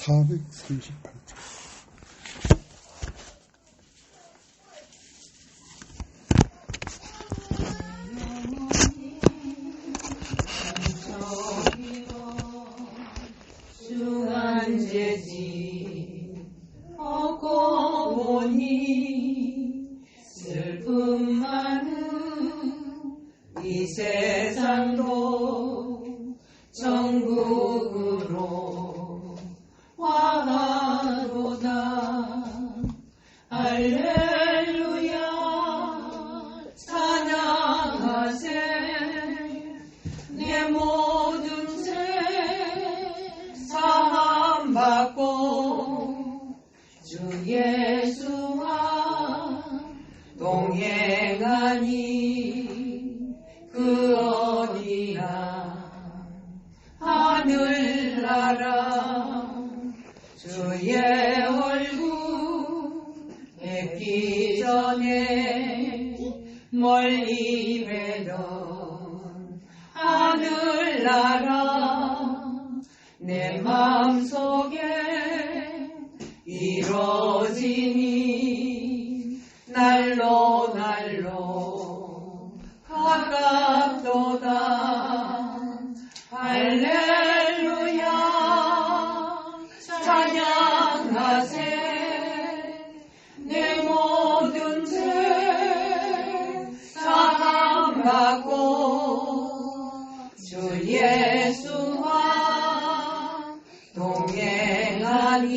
438쪽. 이 세상도 천국으로 와가로다. 할렐루야 찬양하세. 내 모든 죄 사함받고 주 예수와 동행하니 그 어디나 하늘나라. 주의 얼굴 뵙기 전에 멀리 뵈던 하늘나라. 내 마음속에 이루어지니 날로 가깝도다. 할렐루야 찬양하세. 내 모든 죄 사함받고 주 예수와 동행하니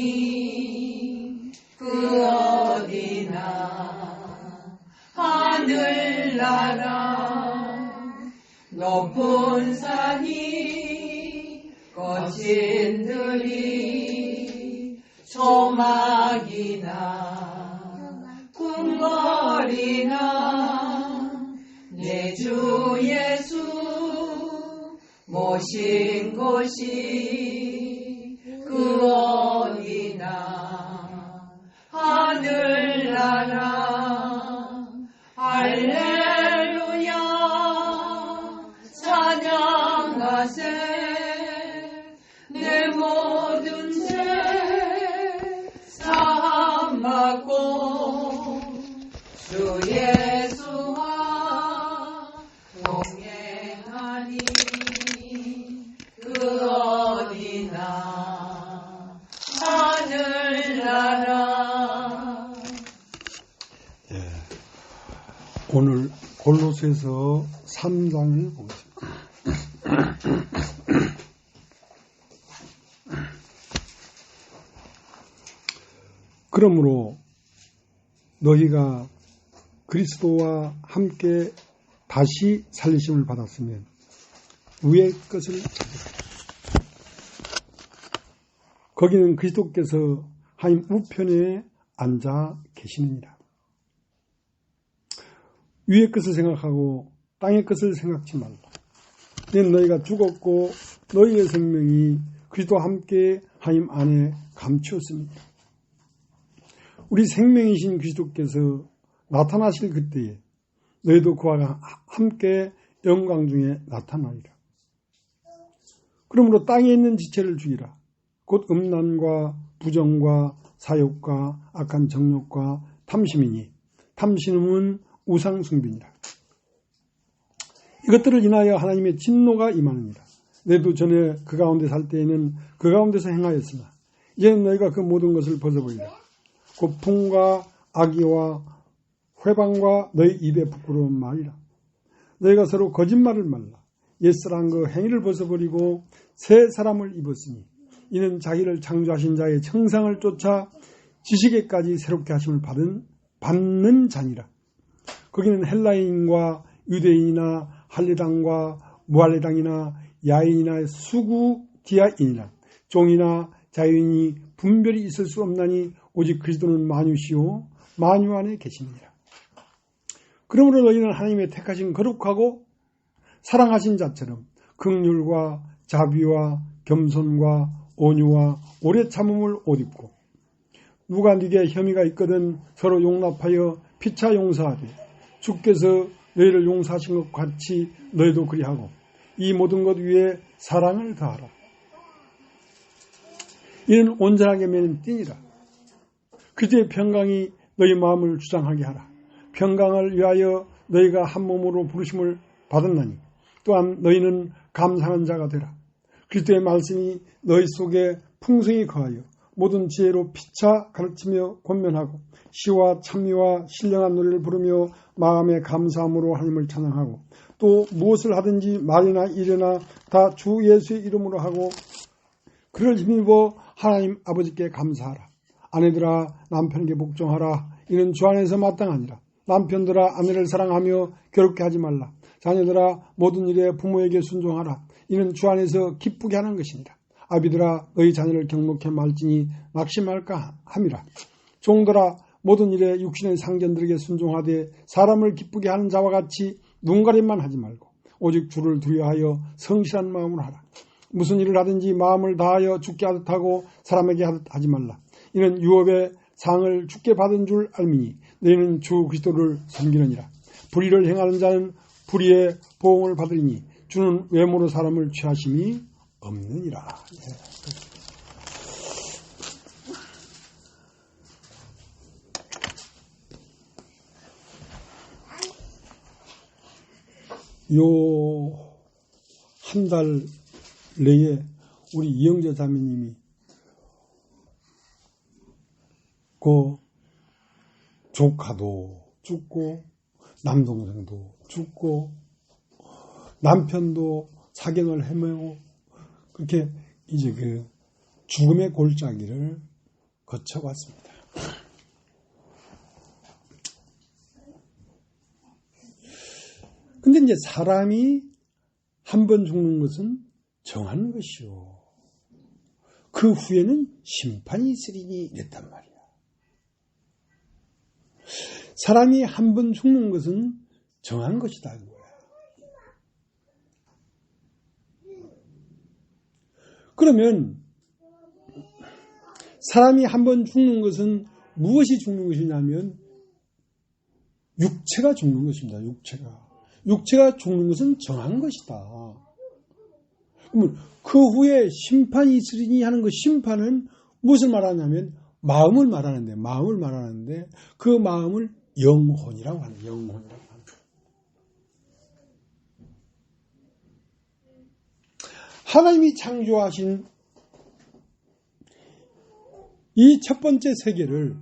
그 어디나 하늘나라. 높은 산이 거친 들이 조막이나 궁궐이나 내 주 예수 모신 곳이 그 어디나 하늘나라. 할렐루야 찬양하세. 내 모든 죄 사함받고 주 예수와 동행하니 그 어디나 하늘나라. 오늘 골로새서 3장을 보겠습니다. 그러므로 너희가 그리스도와 함께 다시 살리심을 받았으면 위의 것을 찾으라. 거기는 그리스도께서 하나님 우편에 앉아 계시느니라. 위의 것을 생각하고 땅의 것을 생각지 말라. 이는 너희가 죽었고 너희의 생명이 그리스도와 함께 하나님 안에 감추었습니다. 우리 생명이신 그리스도께서 나타나실 그때에 너희도 그와 함께 영광 중에 나타나리라. 그러므로 땅에 있는 지체를 죽이라. 곧 음란과 부정과 사욕과 악한 정욕과 탐심이니 탐심은 우상숭배니라. 이것들을 인하여 하나님의 진노가 임하느니라. 너희도 전에 그 가운데 살 때에는 그 가운데서 행하였으나 이제는 너희가 그 모든 것을 벗어버리라. 곧 풍과 악의와 회방과 너희 입에 부끄러운 말이라. 너희가 서로 거짓말을 말라. 옛사람 그 행위를 벗어버리고 새 사람을 입었으니 이는 자기를 창조하신 자의 형상을 쫓아 지식에까지 새롭게 하심을 받는 자니라. 거기는 헬라인과 유대인이나 할례당과 무할례당이나 야인이나 수구디아인이나 종이나 자유인이 분별이 있을 수 없나니 오직 그리스도는 만유시요 만유 안에 계시느니라. 그러므로 너희는 하나님의 택하신 거룩하고 사랑하신 자처럼 긍휼과 자비와 겸손과 온유와 오래 참음을 옷 입고 누가 네게 혐의가 있거든 서로 용납하여 피차 용서하되 주께서 너희를 용서하신 것 같이 너희도 그리하고 이 모든 것 위에 사랑을 다하라. 이는 온전하게 매는 띠니라. 그때의 평강이 너희 마음을 주장하게 하라. 평강을 위하여 너희가 한 몸으로 부르심을 받았나니 또한 너희는 감상한 자가 되라. 그리스도의 말씀이 너희 속에 풍성히 거하여 모든 지혜로 피차 가르치며 권면하고 시와 찬미와 신령한 노래를 부르며 마음의 감사함으로 하나님을 찬양하고 또 무엇을 하든지 말이나 일이나 다 주 예수의 이름으로 하고 그를 힘입어 하나님 아버지께 감사하라. 아내들아 남편에게 복종하라. 이는 주 안에서 마땅하니라. 남편들아 아내를 사랑하며 괴롭게 하지 말라. 자녀들아 모든 일에 부모에게 순종하라. 이는 주 안에서 기쁘게 하는 것이니라. 아비들아 너희 자녀를 경목해 말지니 낙심할까 함이라. 종들아 모든 일에 육신의 상전들에게 순종하되 사람을 기쁘게 하는 자와 같이 눈가림만 하지 말고 오직 주를 두려워하여 성실한 마음으로 하라. 무슨 일을 하든지 마음을 다하여 주께 하듯 하고 사람에게 하듯 하지 말라. 이는 유업의 상을 주께 받은 줄 알미니 너희는 주 그리스도를 섬기느니라. 불의를 행하는 자는 불의의 보응을 받으리니 주는 외모로 사람을 취하심이 없느니라. 요 한 달 내에 우리 이영재 자매님이 그 조카도 죽고 남동생도 죽고 남편도 사경을 헤매고 그렇게 이제 그 죽음의 골짜기를 거쳐왔습니다. 근데 이제 사람이 한 번 죽는 것은 정한 것이요. 그 후에는 심판이 있으리니 이랬단 말이야. 사람이 한 번 죽는 것은 정한 것이다. 이거야. 그러면 사람이 한 번 죽는 것은 무엇이 죽는 것이냐면 육체가 죽는 것입니다. 육체가 죽는 것은 정한 것이다. 그러면 그 후에 심판이 있으리니 하는 그 심판은 무엇을 말하냐면 마음을 말하는데 그 마음을 영혼이라고 하는 영혼이라고 하는 하나님이 창조하신 이 첫 번째 세계를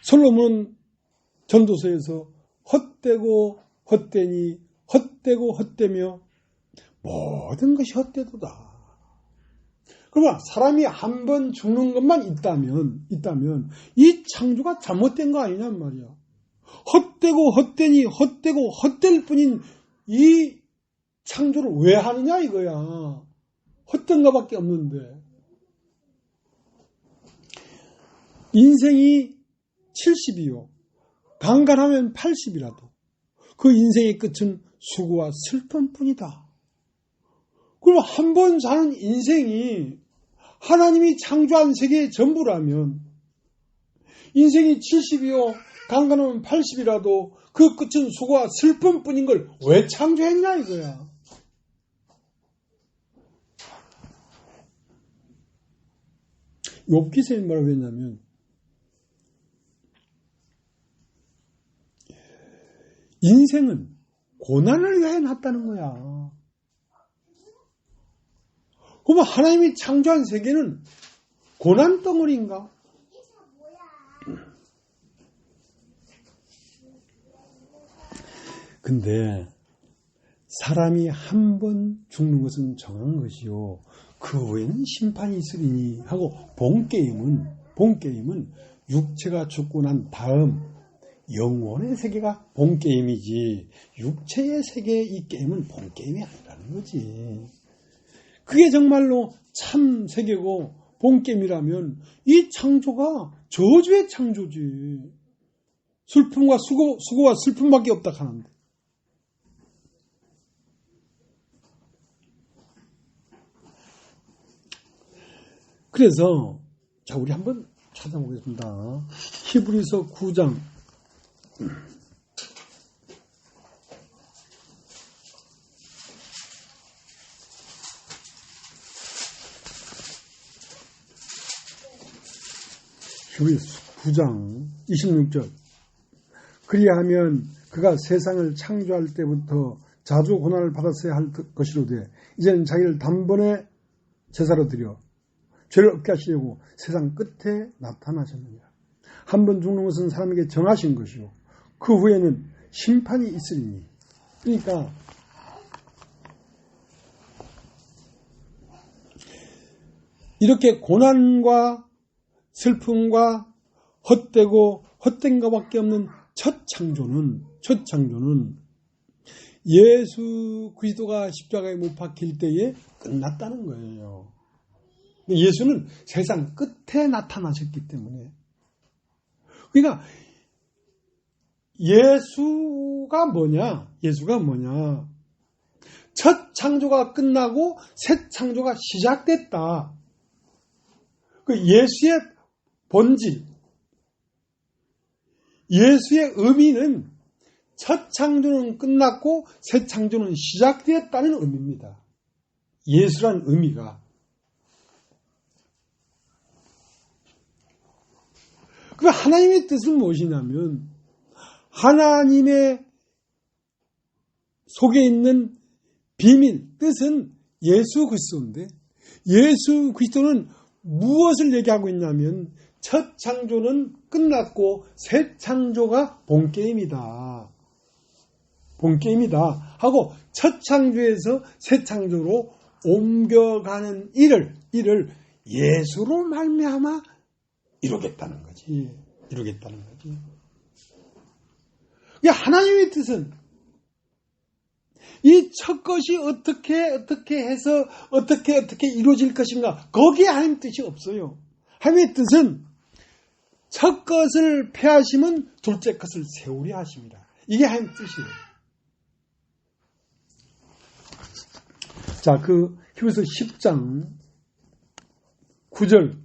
솔로몬 전도서에서 헛되고 헛되니 헛되고 헛되며 모든 것이 헛되도다. 그러면 사람이 한 번 죽는 것만 있다면 이 창조가 잘못된 거 아니냔 말이야. 헛되고 헛되니 헛되고 헛될 뿐인 이 창조를 왜 하느냐 이거야. 헛된 거밖에 없는데. 인생이 70이요. 강간하면 80이라도 그 인생의 끝은 수고와 슬픔뿐이다. 그럼 한 번 사는 인생이 하나님이 창조한 세계의 전부라면 인생이 70이요. 강간하면 80이라도 그 끝은 수고와 슬픔뿐인 걸 왜 창조했냐 이거야. 욥기서에 뭐라고 했냐면 인생은 고난을 위하여 났다는 거야. 그러면 하나님이 창조한 세계는 고난 덩어리인가? 근데 사람이 한 번 죽는 것은 정한 것이요. 그 후에는 심판이 있으리니 하고 본게임은 육체가 죽고 난 다음 영혼의 세계가 본게임이지 육체의 세계의 이 게임은 본게임이 아니라는 거지. 그게 정말로 참 세계고 본게임이라면 이 창조가 저주의 창조지. 슬픔과 수고와 슬픔밖에 없다 하는데. 그래서 자 우리 한번 찾아보겠습니다. 히브리서 9장 히브리서 9장 26절. 그리하면 그가 세상을 창조할 때부터 자주 고난을 받았어야 할 것이로되 이제는 자기를 단번에 제사로 드려 죄를 없게 하시려고 세상 끝에 나타나셨느니라. 한 번 죽는 것은 사람에게 정하신 것이요 그 후에는 심판이 있으리니. 그러니까 이렇게 고난과 슬픔과 헛되고 헛된 것밖에 없는 첫 창조는 예수 그리스도가 십자가에 못 박힐 때에 끝났다는 거예요. 예수는 세상 끝에 나타나셨기 때문에. 그러니까 예수가 뭐냐? 첫 창조가 끝나고 새 창조가 시작됐다. 그 예수의 본질, 예수의 의미는 첫 창조는 끝났고 새 창조는 시작되었다는 의미입니다. 예수란 의미가. 그 하나님의 뜻은 무엇이냐면 하나님의 속에 있는 비밀, 뜻은 예수 그리스도인데 예수 그리스도는 무엇을 얘기하고 있냐면 첫 창조는 끝났고 새 창조가 본게임이다. 하고 첫 창조에서 새 창조로 옮겨가는 일을 예수로 말미암아 이루겠다는 거지. 하나님의 뜻은 이 첫 것이 어떻게 해서 어떻게 이루어질 것인가, 거기에 하나님 뜻이 없어요. 하나님의 뜻은 첫 것을 폐하심은 둘째 것을 세우려 하십니다. 이게 하나님 뜻이에요. 자, 그 히브리서 10장 9절.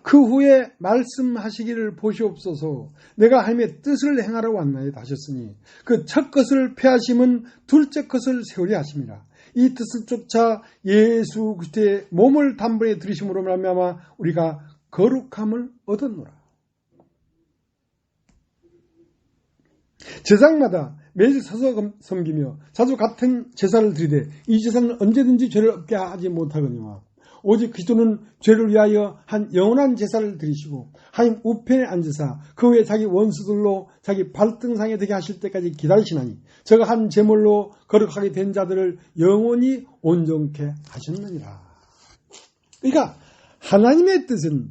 그 후에 말씀하시기를 보시옵소서 내가 하나님의 뜻을 행하러 왔나이다 하셨으니 그 첫 것을 폐하심은 둘째 것을 세우려 하심이라. 이 뜻을 쫓아 예수 그리스도의 몸을 단번에 들이심으로 말미암아 우리가 거룩함을 얻었노라. 제사장마다 매일 서서 섬기며 자주 같은 제사를 드리되 이 제사는 언제든지 죄를 없게 하지 못하거니와 오직 그리스도는 죄를 위하여 한 영원한 제사를 드리시고 하나님 우편에 앉으사 그 후에 자기 원수들로 자기 발등상에 되게 하실 때까지 기다리시나니 저가 한 제물로 거룩하게 된 자들을 영원히 온전케 하셨느니라. 그러니까 하나님의 뜻은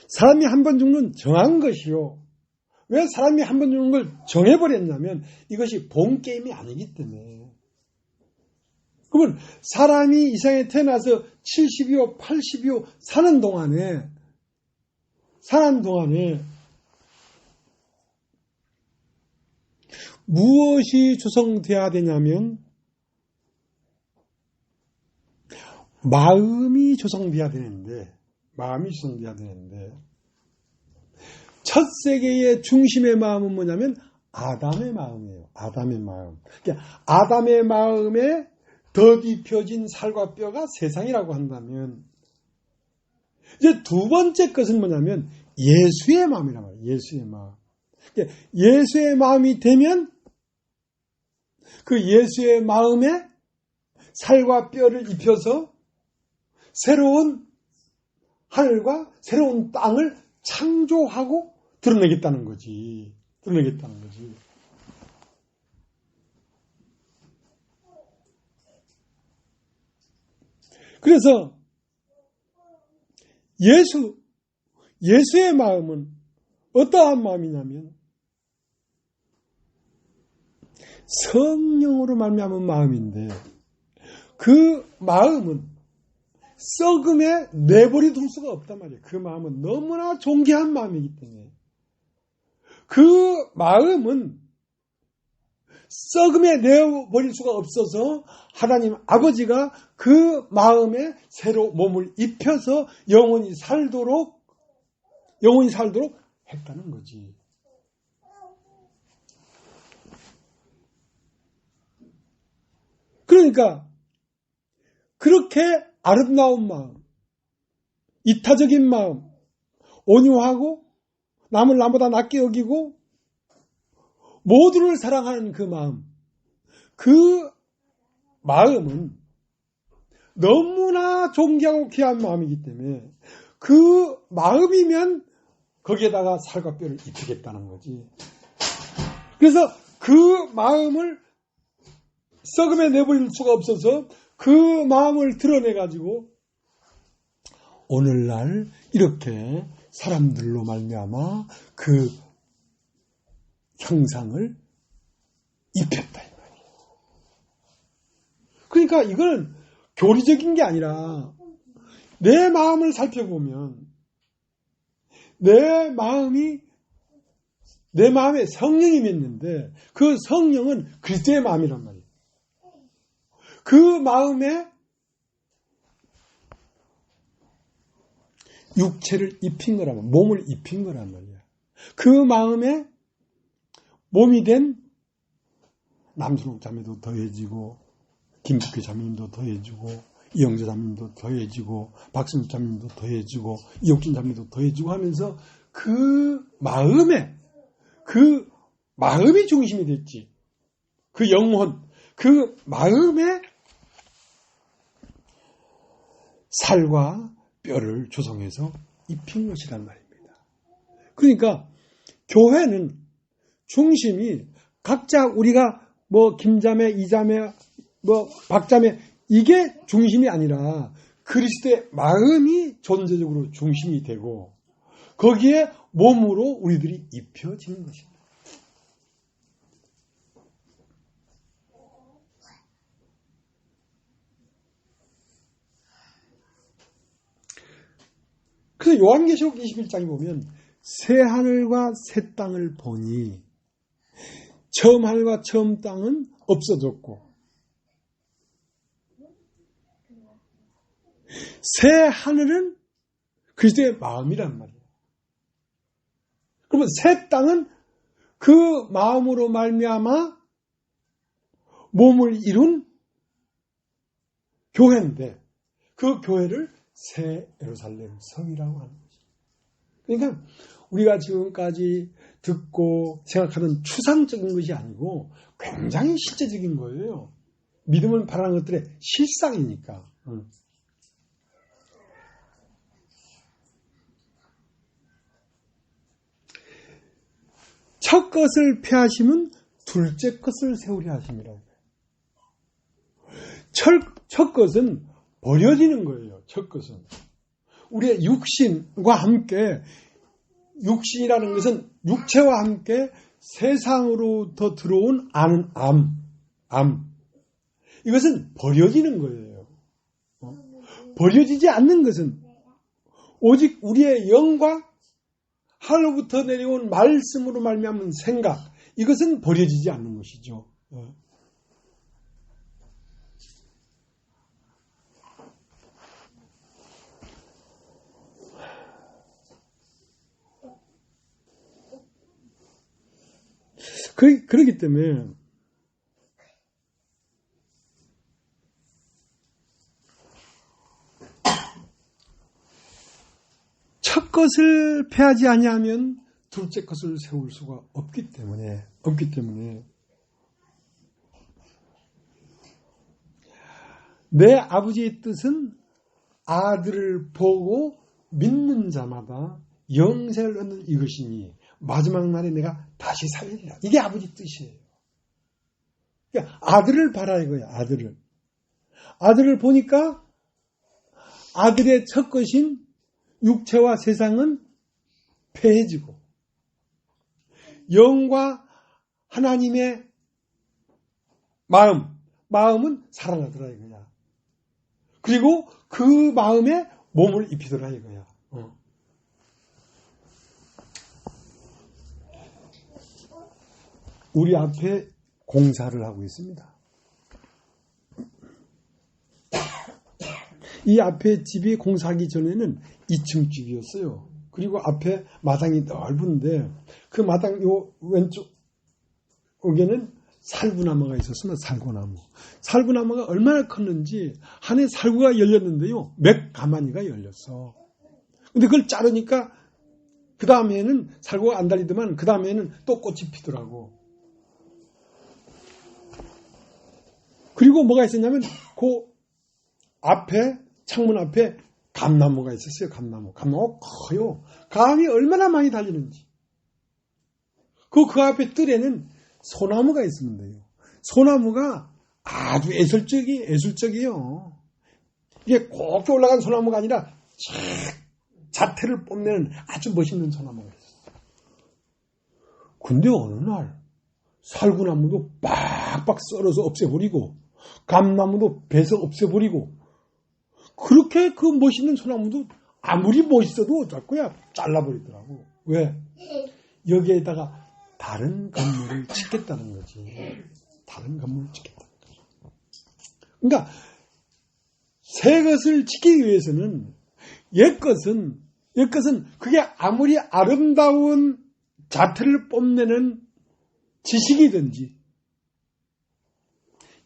사람이 한 번 죽는 정한 것이요. 왜 사람이 한 번 죽는 걸 정해버렸냐면 이것이 본 게임이 아니기 때문에. 그러면 사람이 이 세상에 태어나서 70이요 80이요 사는 동안에 무엇이 조성되어야 되냐면 마음이 조성되어야 되는데 첫 세계의 중심의 마음은 뭐냐면 아담의 마음이에요. 아담의 마음. 그러니까 아담의 마음에 덧입혀진 살과 뼈가 세상이라고 한다면 이제 두 번째 것은 뭐냐면 예수의 마음이란 말이에요. 예수의 마음. 그러니까 예수의 마음이 되면 그 예수의 마음에 살과 뼈를 입혀서 새로운 하늘과 새로운 땅을 창조하고 드러내겠다는 거지. 그래서 예수의 마음은 어떠한 마음이냐면 성령으로 말미암은 마음인데 그 마음은 썩음에 내버려 둘 수가 없단 말이에요. 그 마음은 너무나 존귀한 마음이기 때문에 그 마음은 썩음에 내버릴 수가 없어서 하나님 아버지가 그 마음에 새로 몸을 입혀서 영원히 살도록 했다는 거지. 그러니까 그렇게 아름다운 마음, 이타적인 마음, 온유하고 남을 나보다 낮게 여기고 모두를 사랑하는 그 마음은 너무나 존귀하고 귀한 마음이기 때문에 그 마음이면 거기에다가 살과 뼈를 입히겠다는 거지. 그래서 그 마음을 썩음에 내버릴 수가 없어서 그 마음을 드러내가지고 오늘날 이렇게 사람들로 말미암아 그 형상을 입혔다 이 말이에요. 그러니까 이거는 교리적인 게 아니라 내 마음을 살펴보면 내 마음에 성령이 맺는데 그 성령은 그리스도의 마음이란 말이에요. 그 마음에 육체를 입힌 거라면, 몸을 입힌 거란 말이야. 그 마음에 몸이 된 남순옥 자매도 더해지고, 김숙희 자매님도 더해지고, 이영재 자매님도 더해지고, 박승욱 자매님도 더해지고, 이옥진 자매도 더해지고 하면서 그 마음이 중심이 됐지. 그 영혼, 그 마음에 살과 뼈를 조성해서 입힌 것이란 말입니다. 그러니까 교회는 중심이 각자 우리가 김자매, 이자매, 박자매 이게 중심이 아니라 그리스도의 마음이 존재적으로 중심이 되고 거기에 몸으로 우리들이 입혀지는 것입니다. 그래서 요한계시록 21장에 보면 새 하늘과 새 땅을 보니 처음 하늘과 처음 땅은 없어졌고 새 하늘은 그리스도의 마음이란 말이에요. 그러면 새 땅은 그 마음으로 말미암아 몸을 이룬 교회인데 그 교회를 새 예루살렘 성이라고 하는 거죠. 그러니까 우리가 지금까지 듣고 생각하는 추상적인 것이 아니고 굉장히 실제적인 거예요. 믿음을 바라는 것들의 실상이니까. 첫 것을 폐하심은 둘째 것을 세우려 하심이라고 해요. 첫 것은 버려지는 거예요. 첫 것은. 우리의 육신과 함께 육신이라는 것은 육체와 함께 세상으로부터 들어온 아는 암. 이것은 버려지는 거예요. 버려지지 않는 것은 오직 우리의 영과 하늘로부터 내려온 말씀으로 말미암은 생각, 이것은 버려지지 않는 것이죠. 그렇기 때문에 첫 것을 폐하지 아니하면 둘째 것을 세울 수가 없기 때문에 내 아버지의 뜻은 아들을 보고 믿는 자마다 영생을 얻는 이것이니 마지막 날에 내가 다시 살리리라. 이게 아버지 뜻이에요. 그러니까 아들을 봐라 이거예요. 아들을 보니까 아들의 첫 것인 육체와 세상은 폐해지고 영과 하나님의 마음은 살아나더라 이거야. 그리고 그 마음에 몸을 입히더라 이거야. 우리 앞에 공사를 하고 있습니다. 이 앞에 집이 공사하기 전에는 2층 집이었어요. 그리고 앞에 마당이 넓은데 그 마당 요 왼쪽 여기는 살구나무가 있었으면 살구나무. 살구나무가 얼마나 컸는지 한 해 살구가 열렸는데요. 몇 가마니가 열렸어. 근데 그걸 자르니까 그 다음에는 살구가 안 달리더만 그 다음에는 또 꽃이 피더라고. 그리고 뭐가 있었냐면 그 앞에 창문 앞에 감나무가 있었어요. 감나무가 커요. 감이 얼마나 많이 달리는지. 그 앞에 뜰에는 소나무가 있으면 돼요. 소나무가 아주 예술적이에요. 이게 곱게 올라간 소나무가 아니라 자태를 뽐내는 아주 멋있는 소나무가 있어요. 근데 어느 날 살구나무도 빡빡 썰어서 없애버리고 감나무도 베서 없애버리고 그렇게 그 멋있는 소나무도 아무리 멋있어도 어쩔 거야 잘라버리더라고. 왜? 여기에다가 다른 건물을 짓겠다는 거지. 다른 건물을 짓겠다는 거지. 그러니까 새 것을 짓기 위해서는 옛 것은 그게 아무리 아름다운 자태를 뽐내는 지식이든지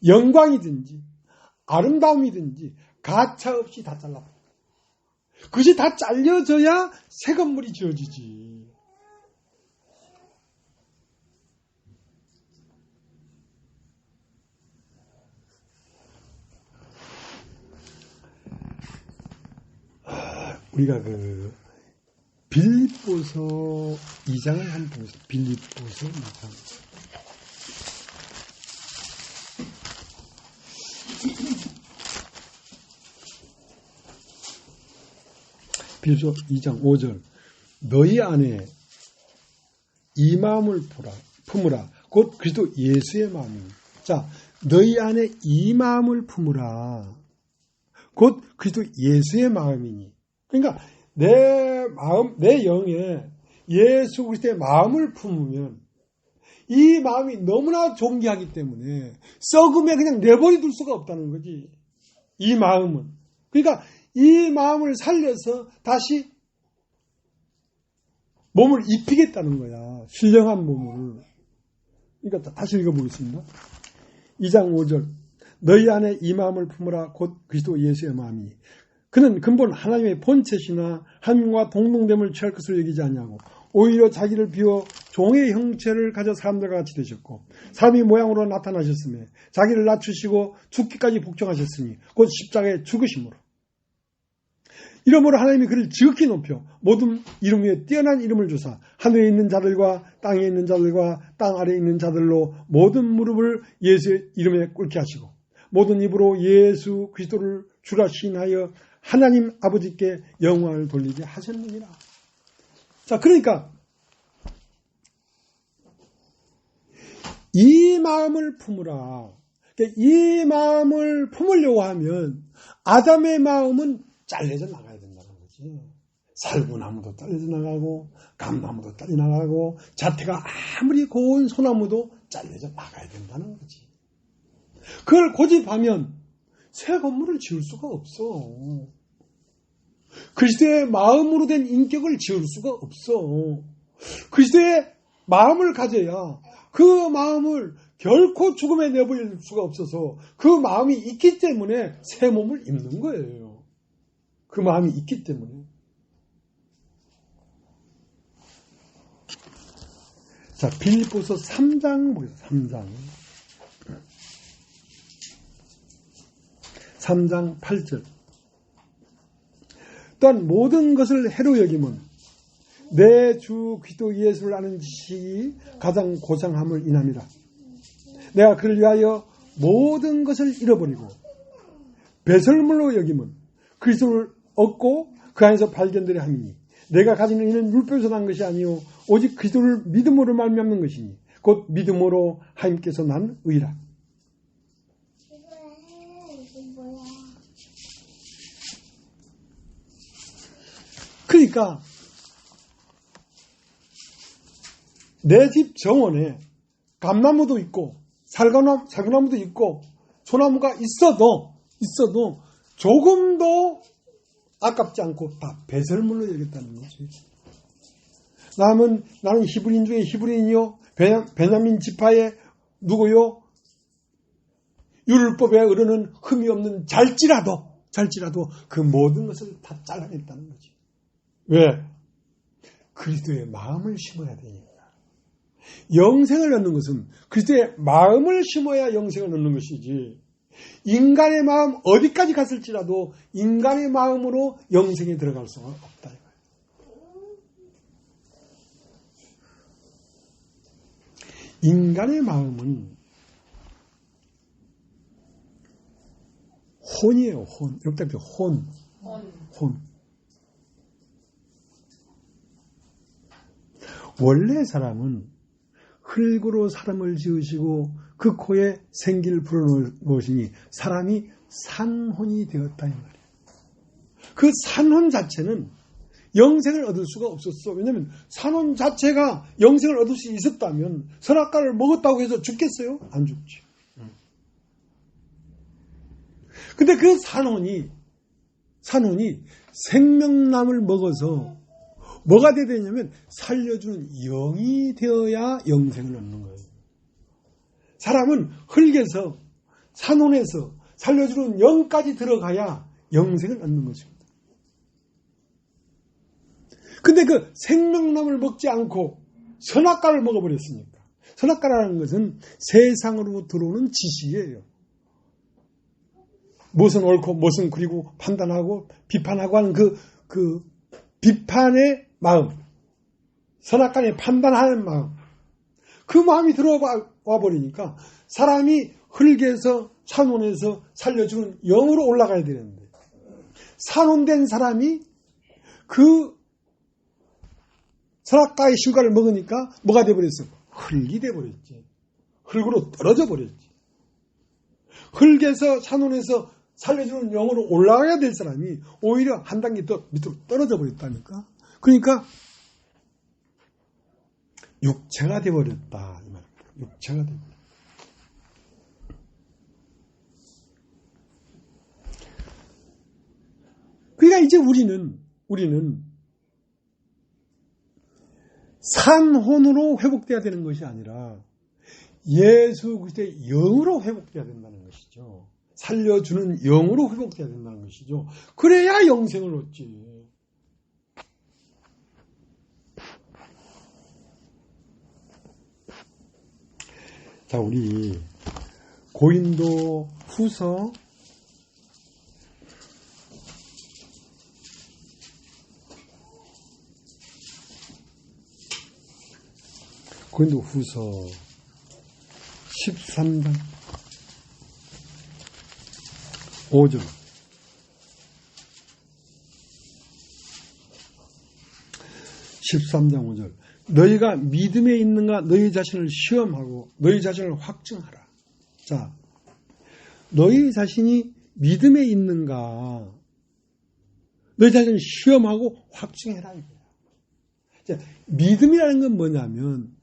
영광이든지 아름다움이든지 가차없이 다 잘라버려. 그것이 다 잘려져야 새 건물이 지어지지. 우리가 그 빌립보서 2장을 한번 보겠습니다. 빌립보서 2장. 빌립보서 2장 5절. 너희 안에 이 마음을 품으라. 곧 그리스도 예수의 마음이니. 자, 너희 안에 이 마음을 품으라. 곧 그리스도 예수의 마음이니. 그러니까 내 마음, 내 영에 예수 그리스도의 마음을 품으면 이 마음이 너무나 존귀하기 때문에 썩음에 그냥 내버려 둘 수가 없다는 거지. 이 마음은. 그러니까 이 마음을 살려서 다시 몸을 입히겠다는 거야. 신령한 몸을. 그러니까 다시 읽어보겠습니다. 2장 5절. 너희 안에 이 마음을 품으라. 곧 그리스도 예수의 마음이니. 그는 근본 하나님의 본체시나 하나님과 동등됨을 취할 것을 여기지 아니하고 오히려 자기를 비워 종의 형체를 가져 사람들과 같이 되셨고 사람의 모양으로 나타나셨으며 자기를 낮추시고 죽기까지 복종하셨으니 곧 십자가에 죽으심으로 이러므로 하나님이 그를 지극히 높여 모든 이름 위에 뛰어난 이름을 주사 하늘에 있는 자들과 땅에 있는 자들과 땅 아래에 있는 자들로 모든 무릎을 예수의 이름에 꿇게 하시고 모든 입으로 예수 그리스도를 주라 시인하여 하나님 아버지께 영광을 돌리게 하셨느니라. 자, 그러니까 이 마음을 품으라. 이 마음을 품으려고 하면 아담의 마음은 잘려져 나가야 된다는 거지. 살구나무도 잘려져 나가고 감나무도 잘려 나가고 자태가 아무리 고운 소나무도 잘려져 나가야 된다는 거지. 그걸 고집하면 새 건물을 지을 수가 없어. 그리스도의 마음으로 된 인격을 지을 수가 없어. 그리스도의 마음을 가져야 그 마음을 결코 죽음에 내버릴 수가 없어서 그 마음이 있기 때문에 새 몸을 입는 거예요. 그 마음이 있기 때문에. 자, 빌립보서 3장 보겠습니다. 3장 8절. 또한 모든 것을 해로 여김은 내 주 그리스도 예수를 아는 지식이 가장 고상함을 인함이라. 내가 그를 위하여 모든 것을 잃어버리고 배설물로 여김은 그리스도를 얻고 그 안에서 발견되려 함이니 내가 가지는 이는 율법에서 난 것이 아니요 오직 그리스도를 믿음으로 말미암는 것이니 곧 믿음으로 하나님께서 난 의라. 그러니까 내 집 정원에 감나무도 있고 살구나무도 있고 소나무가 있어도 조금도 아깝지 않고 다 배설물로 여겼다는 거지. 나는 히브리인 중에 히브리인이요 베냐민 지파의 누구요? 율법에 이르는 흠이 없는 잘지라도 그 모든 것을 다 잘라냈다는 거지. 왜? 그리스도의 마음을 심어야 되니까. 영생을 얻는 것은 그리스도의 마음을 심어야 영생을 얻는 것이지, 인간의 마음 어디까지 갔을지라도 인간의 마음으로 영생에 들어갈 수가 없다. 인간의 마음은 혼이에요. 혼. 여기다 혼. 원래 사람은 흙으로 사람을 지으시고 그 코에 생기를 불어넣으시니 사람이 산혼이 되었다 이 말이에요. 그 산혼 자체는 영생을 얻을 수가 없었어. 왜냐하면 산혼 자체가 영생을 얻을 수 있었다면 선악과를 먹었다고 해서 죽겠어요? 안 죽지. 근데 그 산혼이 생명나무를 먹어서 뭐가 되어야 되냐면 살려주는 영이 되어야 영생을 얻는 거예요. 사람은 흙에서 산혼에서 살려주는 영까지 들어가야 영생을 얻는 것입니다. 근데 그 생명나무를 먹지 않고 선악과를 먹어버렸으니까. 선악과라는 것은 세상으로 들어오는 지식이에요. 무엇은 옳고 무엇은 그리고 판단하고 비판하고 하는 그 비판의 마음, 선악과에 판단하는 마음, 그 마음이 들어와 버리니까 사람이 흙에서 산혼에서 살려주는 영으로 올라가야 되는데, 산혼된 사람이 그 선악과의 실과를 먹으니까 뭐가 돼버렸어? 흙이 돼버렸지. 흙으로 떨어져 버렸지. 흙에서 산혼에서 살려주는 영으로 올라가야 될 사람이 오히려 한 단계 더 밑으로 떨어져 버렸다니까. 그러니까 육체가 돼버렸다 이 말입니다. 육체가 돼버렸다. 그러니까 이제 우리는 산혼으로 회복돼야 되는 것이 아니라 예수 그리스도의 영으로 회복돼야 된다는 것이죠. 살려주는 영으로 회복돼야 된다는 것이죠. 그래야 영생을 얻지. 자, 우리 고린도 후서 13장 5절. 13장 5절. 너희가 믿음에 있는가 너희 자신을 시험하고 너희 자신을 확증하라. 자, 너희 자신이 믿음에 있는가 너희 자신을 시험하고 확증해라 이거야. 자, 믿음이라는 건 뭐냐면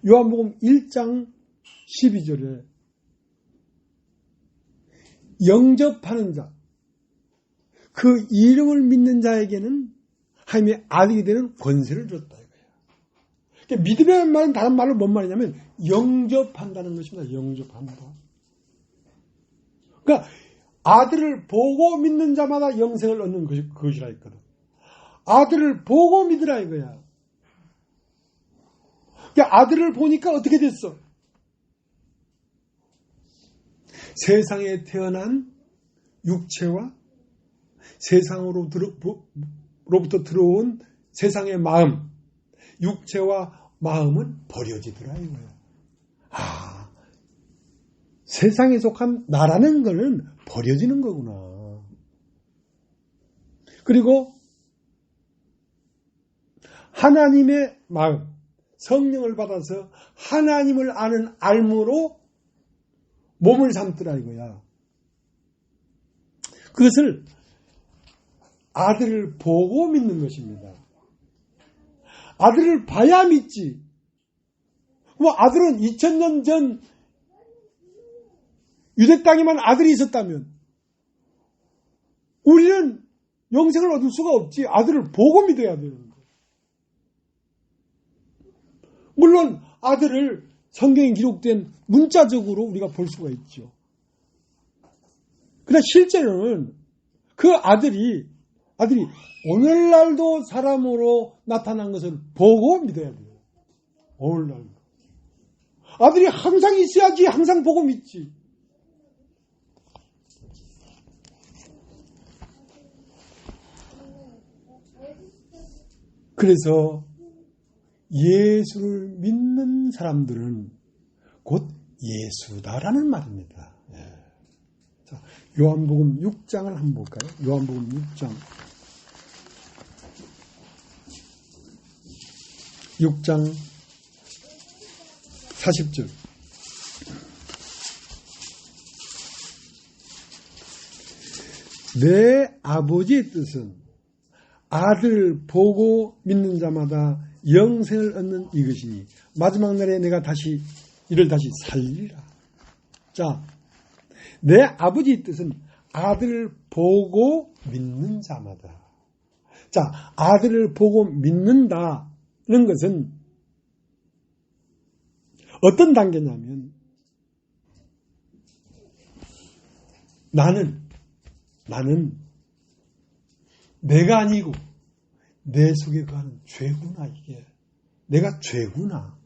요한복음 1장 12절에 영접하는 자, 그 이름을 믿는 자에게는 하나님의 아들이 되는 권세를 줬다 이거예요. 그러니까 믿음이라는 말은 다른 말로 뭔 말이냐면 영접한다는 것입니다. 영접한다. 그러니까 아들을 보고 믿는 자마다 영생을 얻는 그것이라 했거든. 아들을 보고 믿으라 이거야. 그러니까 아들을 보니까 어떻게 됐어? 세상에 태어난 육체와 세상으로부터 들어온 세상의 마음, 육체와 마음은 버려지더라 이거야. 아, 세상에 속한 나라는 거는 버려지는 거구나. 그리고 하나님의 마음, 성령을 받아서 하나님을 아는 알므로 몸을 삼더라 이거야. 그것을 아들을 보고 믿는 것입니다. 아들을 봐야 믿지. 뭐 아들은 2000년 전 유대 땅에만 아들이 있었다면 우리는 영생을 얻을 수가 없지. 아들을 보고 믿어야 되는 거예요. 물론 아들을 성경에 기록된 문자적으로 우리가 볼 수가 있죠. 그러나 실제로는 그 아들이 오늘날도 사람으로 나타난 것을 보고 믿어야 돼요. 오늘날도. 아들이 항상 있어야지 항상 보고 믿지. 그래서 예수를 믿는 사람들은 곧 예수다라는 말입니다. 예. 자, 요한복음 6장을 한번 볼까요? 요한복음 6장. 6장 40절. 내 아버지의 뜻은 아들 보고 믿는 자마다 영생을 얻는 이것이니 마지막 날에 내가 이를 다시 살리라. 자, 내 아버지의 뜻은 아들을 보고 믿는 자마다. 자, 아들을 보고 믿는다는 것은 어떤 단계냐면 나는 내가 아니고 내 속에 거하는 죄구나. 이게 내가 죄구나.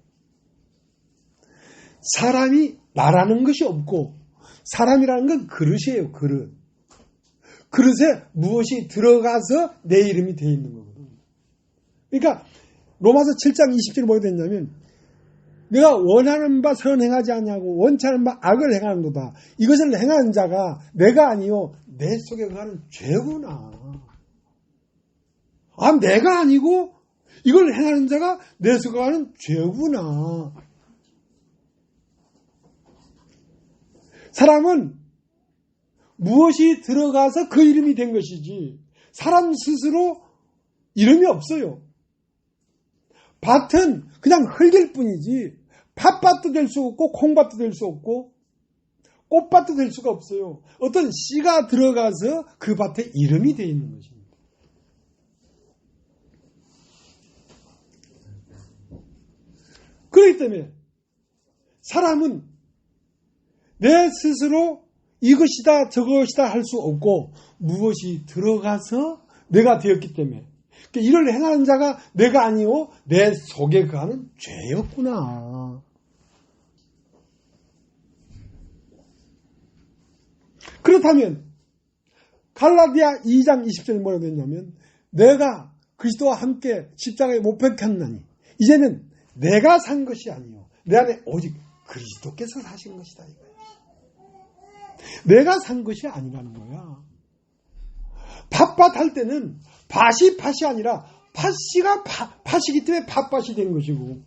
사람이 나라는 것이 없고 사람이라는 건 그릇이에요. 그릇에 무엇이 들어가서 내 이름이 되어 있는 거거든요. 그러니까 로마서 7장 20절에 뭐가 됐냐면 내가 원하는 바 선행하지 않냐고 원치 않은 바 악을 행하는도다. 이것을 행하는 자가 내가 아니요 내 속에 거하는 죄구나. 내가 아니고 이걸 행하는 자가 내 속에 거하는 죄구나. 사람은 무엇이 들어가서 그 이름이 된 것이지 사람 스스로 이름이 없어요. 밭은 그냥 흙일 뿐이지 팥밭도 될 수 없고 콩밭도 될 수 없고 꽃밭도 될 수가 없어요. 어떤 씨가 들어가서 그 밭에 이름이 되어 있는 것입니다. 그렇기 때문에 사람은 내 스스로 이것이다 저것이다 할 수 없고 무엇이 들어가서 내가 되었기 때문에 이를 행하는 자가 내가 아니오 내 속에 거하는 죄였구나. 그렇다면 갈라디아 2장 20절에 뭐라고 했냐면 내가 그리스도와 함께 십자가에 못 박혔나니 이제는 내가 산 것이 아니요 내 안에 오직 그리스도께서 사신 것이다. 이거야. 내가 산 것이 아니라는 거야. 팥밭 할 때는 밭이 아니라 팥이기 때문에 팥밭이 된 것이고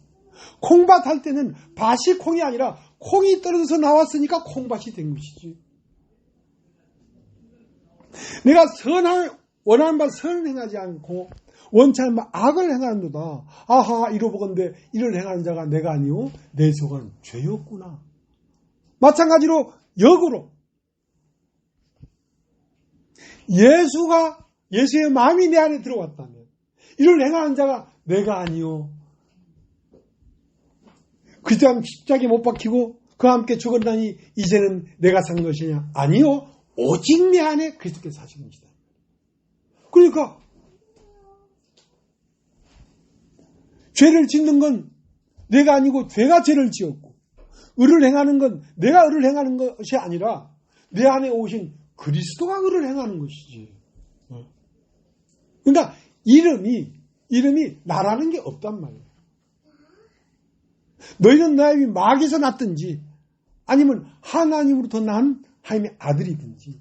콩밭 할 때는 밭이 콩이 아니라 콩이 떨어져서 나왔으니까 콩밭이 된 것이지. 내가 원하는 바 선을 행하지 않고 원치 않은 바 악을 행하는도다. 아하 이러보건대 이를 행하는 자가 내가 아니오 내 속은 죄였구나. 마찬가지로 역으로 예수의 마음이 내 안에 들어왔다면 이를 행하는 자가 내가 아니오 그때 십자가에 못 박히고 그와 함께 죽었다니 이제는 내가 산 것이냐? 아니요 오직 내 안에 그리스도께서 사신 것이다. 그러니까 죄를 짓는 건 내가 아니고 죄가 죄를 지었고 의를 행하는 건 내가 의를 행하는 것이 아니라 내 안에 오신 그리스도가 의를 행하는 것이지. 그러니까 이름이 나라는 게 없단 말이에요. 너희는 나의 마귀에서 났든지 아니면 하나님으로부터 난 하나님의 아들이든지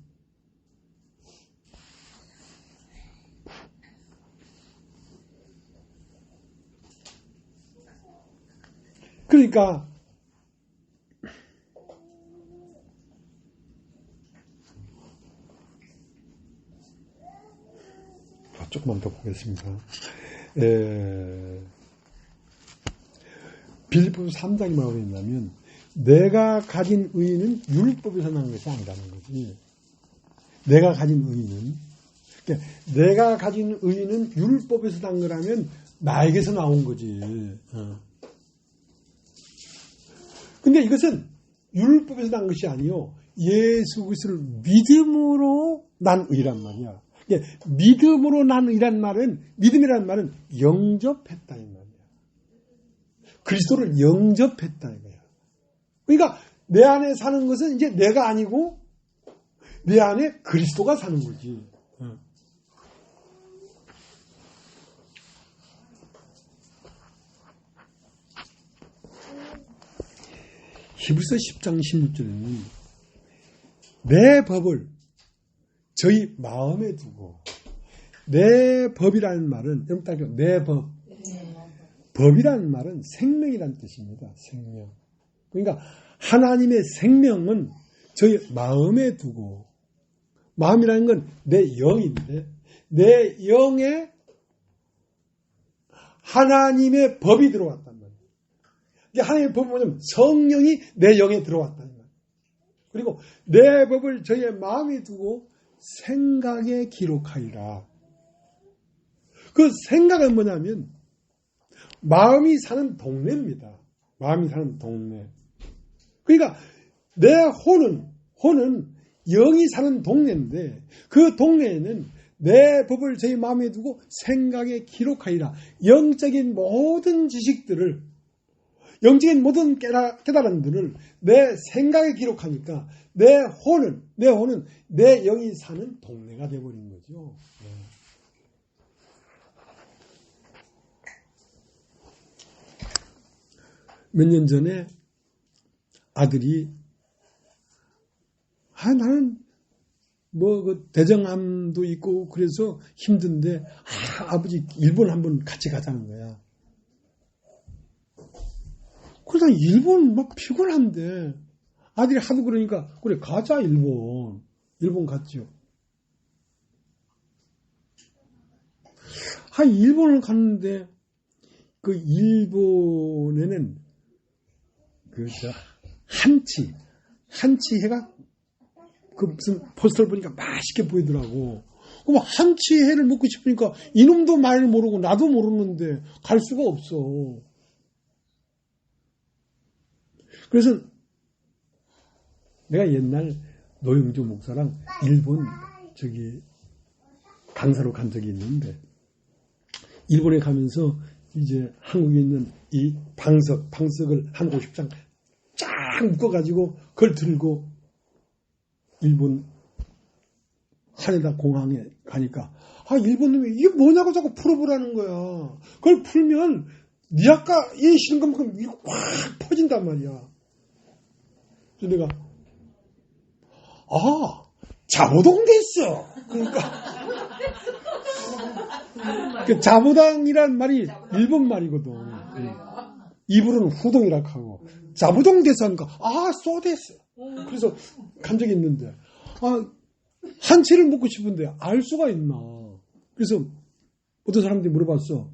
그러니까 조금만 더 보겠습니다. 빌립보서 3장이 뭐라고 했냐면 내가 가진 의의는 율법에서 난 것이 아니라는 거지. 내가 가진 의의는 그러니까 내가 가진 의의는 율법에서 난 거라면 나에게서 나온 거지. 근데 이것은 율법에서 난 것이 아니요. 예수 그리스도를 믿음으로 난 의란 말이야. 믿음으로 난 의란 말은, 믿음이란 말은 영접했다 이 말이야. 그리스도를 영접했다 이거야. 그러니까 내 안에 사는 것은 이제 내가 아니고 내 안에 그리스도가 사는 거지. 히브리서 10장 16절에는 내 법을 저희 마음에 두고, 내 법이라는 말은 여러분 딱 내 법, 법이라는 말은 생명이라는 뜻입니다. 생명. 그러니까 하나님의 생명은 저희 마음에 두고, 마음이라는 건 내 영인데 내 영에 하나님의 법이 들어왔단 말이에요. 하나님의 법은 뭐냐면 성령이 내 영에 들어왔다는 말이에요. 그리고 내 법을 저희의 마음에 두고 생각에 기록하리라. 그 생각은 뭐냐면 마음이 사는 동네입니다. 마음이 사는 동네. 그러니까 내 혼은 영이 사는 동네인데 그 동네에는 내 법을 저희 마음에 두고 생각에 기록하리라. 영적인 모든 지식들을, 영적인 모든 깨달음들을 내 생각에 기록하니까 내 혼은 내 영이 사는 동네가 되어버린 거죠. 몇 년 전에 아들이 나는 그 대정암도 있고 그래서 힘든데 아버지 일본 한번 같이 가자는 거야. 그래서 일본 막 피곤한데 아들이 하도 그러니까 그래 가자 일본 갔죠. 일본을 갔는데 그 일본에는 한치해가 무슨 포스터를 보니까 맛있게 보이더라고. 그럼 한치해를 먹고 싶으니까 이놈도 말 모르고 나도 모르는데 갈 수가 없어. 그래서 내가 옛날 노영조 목사랑 일본 강사로 간 적이 있는데 일본에 가면서 이제 한국에 있는 이 방석을 한 50장 쫙 묶어가지고 그걸 들고 일본 하네다 공항에 가니까 일본 놈이 이게 뭐냐고 자꾸 풀어보라는 거야. 그걸 풀면 니 아까 이 싫은 것만큼 이거 확 퍼진단 말이야. 그래서 내가 자부동돼 있어. 그러니까 그 자부당이란 말이 일본 말이거든. 이불은 후동이라고 하고 자부동돼서 하니까 쏘됐어. 그래서 간 적이 있는데 한치를 먹고 싶은데 알 수가 있나. 그래서 어떤 사람들이 물어봤어.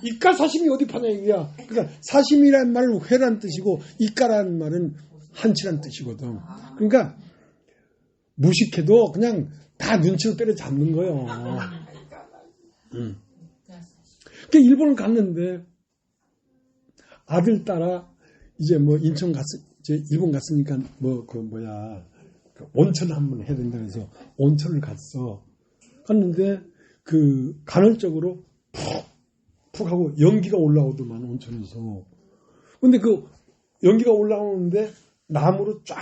이까사시미 어디 파냐 이거야. 그러니까 사시미란 말은 회란 뜻이고 이까라는 말은 한치란 뜻이거든. 그러니까 무식해도 그냥 다 눈치로 때려잡는 거예요. 그 일본을 갔는데 아들 따라 이제 인천 일본 갔으니까 온천을 한번 해야 된다 해서 온천을 갔는데 간헐적으로 푹 하고 연기가 올라오더만 온천에서. 근데 그 연기가 올라오는데 나무로 쫙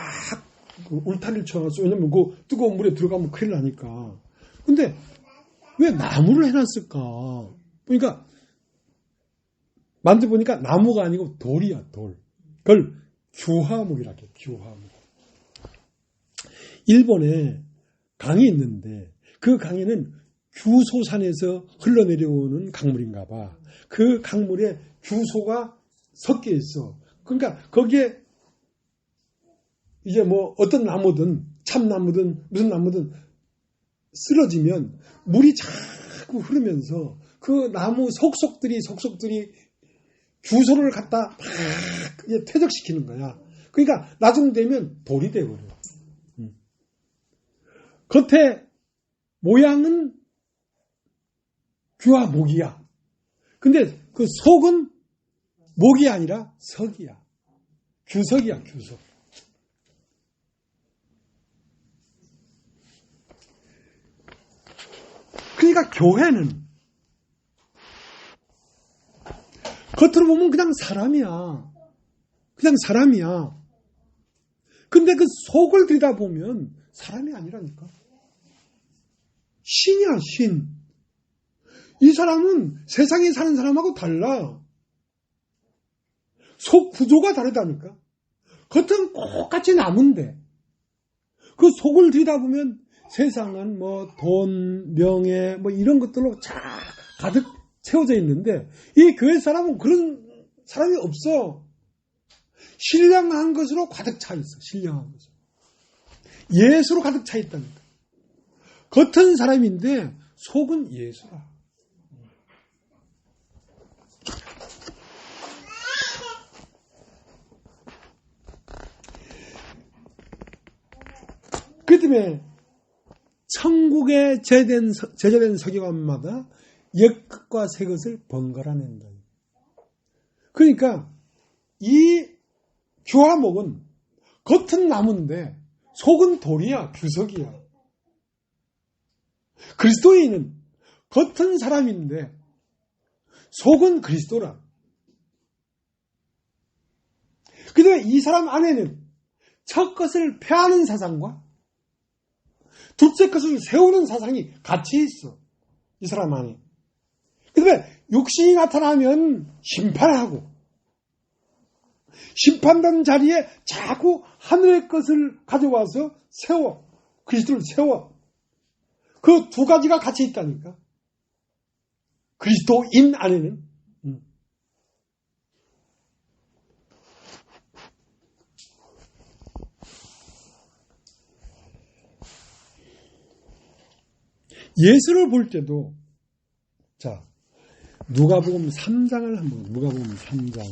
울타리를 쳐놨어. 왜냐면 그 뜨거운 물에 들어가면 큰일 나니까. 근데 왜 나무를 해놨을까? 그러니까 만져보니까 나무가 아니고 돌이야, 돌. 그걸 규화목이라고 해요, 규화목. 일본에 강이 있는데 그 강에는 규소산에서 흘러내려오는 강물인가 봐. 그 강물에 규소가 섞여 있어. 그러니까 거기에 이제 어떤 나무든 참나무든 무슨 나무든 쓰러지면 물이 자꾸 흐르면서 그 나무 속속들이 규소를 갖다 막 퇴적시키는 거야. 그러니까 나중 되면 돌이 돼버려. 겉에 모양은 규화목이야. 근데 그 속은 목이 아니라 석이야. 규석이야, 규석. 그러니까 교회는 겉으로 보면 그냥 사람이야. 그냥 사람이야. 근데 그 속을 들여다보면 사람이 아니라니까. 신이야, 신. 이 사람은 세상에 사는 사람하고 달라. 속 구조가 다르다니까. 겉은 똑같이 나무인데 그 속을 들여다보면 세상은 뭐 돈, 명예 뭐 이런 것들로 가득 채워져 있는데 이 교회 사람은 그런 사람이 없어. 신령한 것으로 가득 차 있어. 신령한 것으로. 예수로 가득 차 있다니까. 겉은 사람인데 속은 예수라. 그 때문에 천국에 제자된 서기관마다 옛것과 새것을 번갈아 낸다. 그러니까 이 규화목은 겉은 나무인데 속은 돌이야, 규석이야. 그리스도인은 겉은 사람인데 속은 그리스도라. 그런데 이 사람 안에는 첫 것을 폐하는 사상과 둘째 것을 세우는 사상이 같이 있어. 이 사람 안에. 그다음에 육신이 나타나면 심판하고 심판된 자리에 자꾸 하늘의 것을 가져와서 세워. 그리스도를 세워. 그 두 가지가 같이 있다니까. 그리스도인 안에는. 예수를 볼 때도 자 누가복음 3장을 한번 누가복음 3장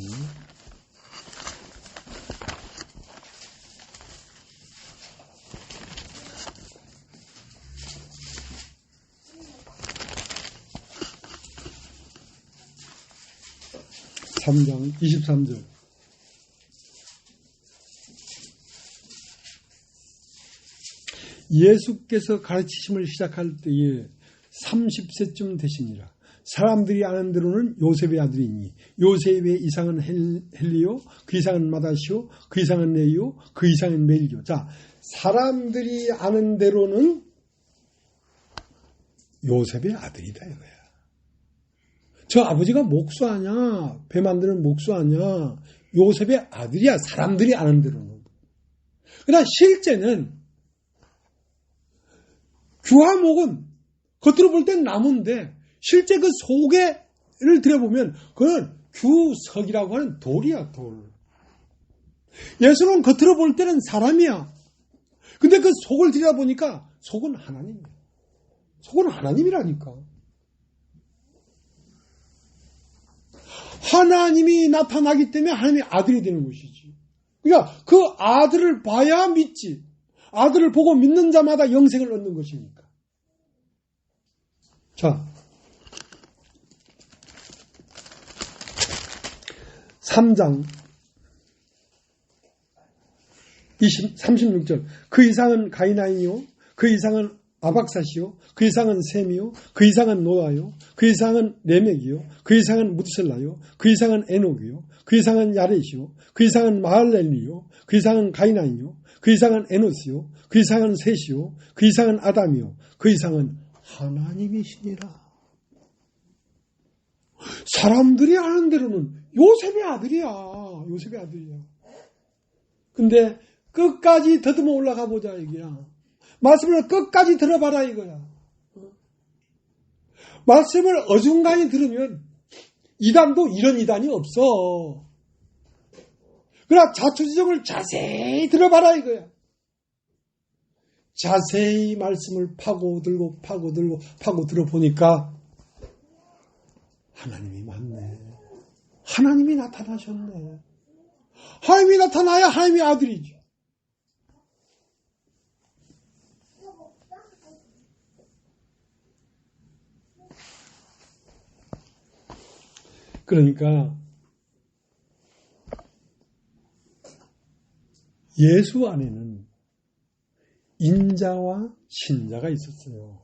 3장 23절 예수께서 가르치심을 시작할 때에 30세쯤 되시니라. 사람들이 아는 대로는 요셉의 아들이니 요셉의 이상은 헬리요 그 이상은 마다시오 그 이상은 네이요 그 이상은 멜기요. 자, 사람들이 아는 대로는 요셉의 아들이다 이거야. 저 아버지가 목수 아냐? 배 만드는 목수 아냐? 요셉의 아들이야. 사람들이 아는 대로는. 그러나 실제는 규화목은 겉으로 볼 땐 나무인데 실제 그 속에를 들여보면 그건 규석이라고 하는 돌이야, 돌. 예수는 겉으로 볼 때는 사람이야. 근데 그 속을 들여다보니까 속은 하나님이야. 속은 하나님이라니까. 하나님이 나타나기 때문에 하나님의 아들이 되는 것이지. 그러니까 그 아들을 봐야 믿지. 아들을 보고 믿는 자마다 영생을 얻는 것이니까. 자, 3장 36절 그 이상은 가이나인이요 그 이상은 아박사시요 그 이상은 셈이요 그 이상은 노아요 그 이상은 레멕이요 그 이상은 무드셀라요 그 이상은 에녹이요 그 이상은 야렛이요 그 이상은 마할렐리요 그 이상은 가이나인이요 그 이상은 에노스요 그 이상은 셋이요 그 이상은 아담이요 그 이상은 하나님이시니라. 사람들이 아는 대로는 요셉의 아들이야. 요셉의 아들이야. 근데 끝까지 더듬어 올라가 보자 이거야. 말씀을 끝까지 들어봐라 이거야. 말씀을 어중간히 들으면 이단도 이런 이단이 없어. 그러나 자초지종을 자세히 들어봐라 이거야. 자세히 말씀을 파고들고 파고들어보니까 하나님이 맞네. 하나님이 나타나셨네. 하나님이 나타나야 하나님의 아들이지. 그러니까 예수 안에는 인자와 신자가 있었어요.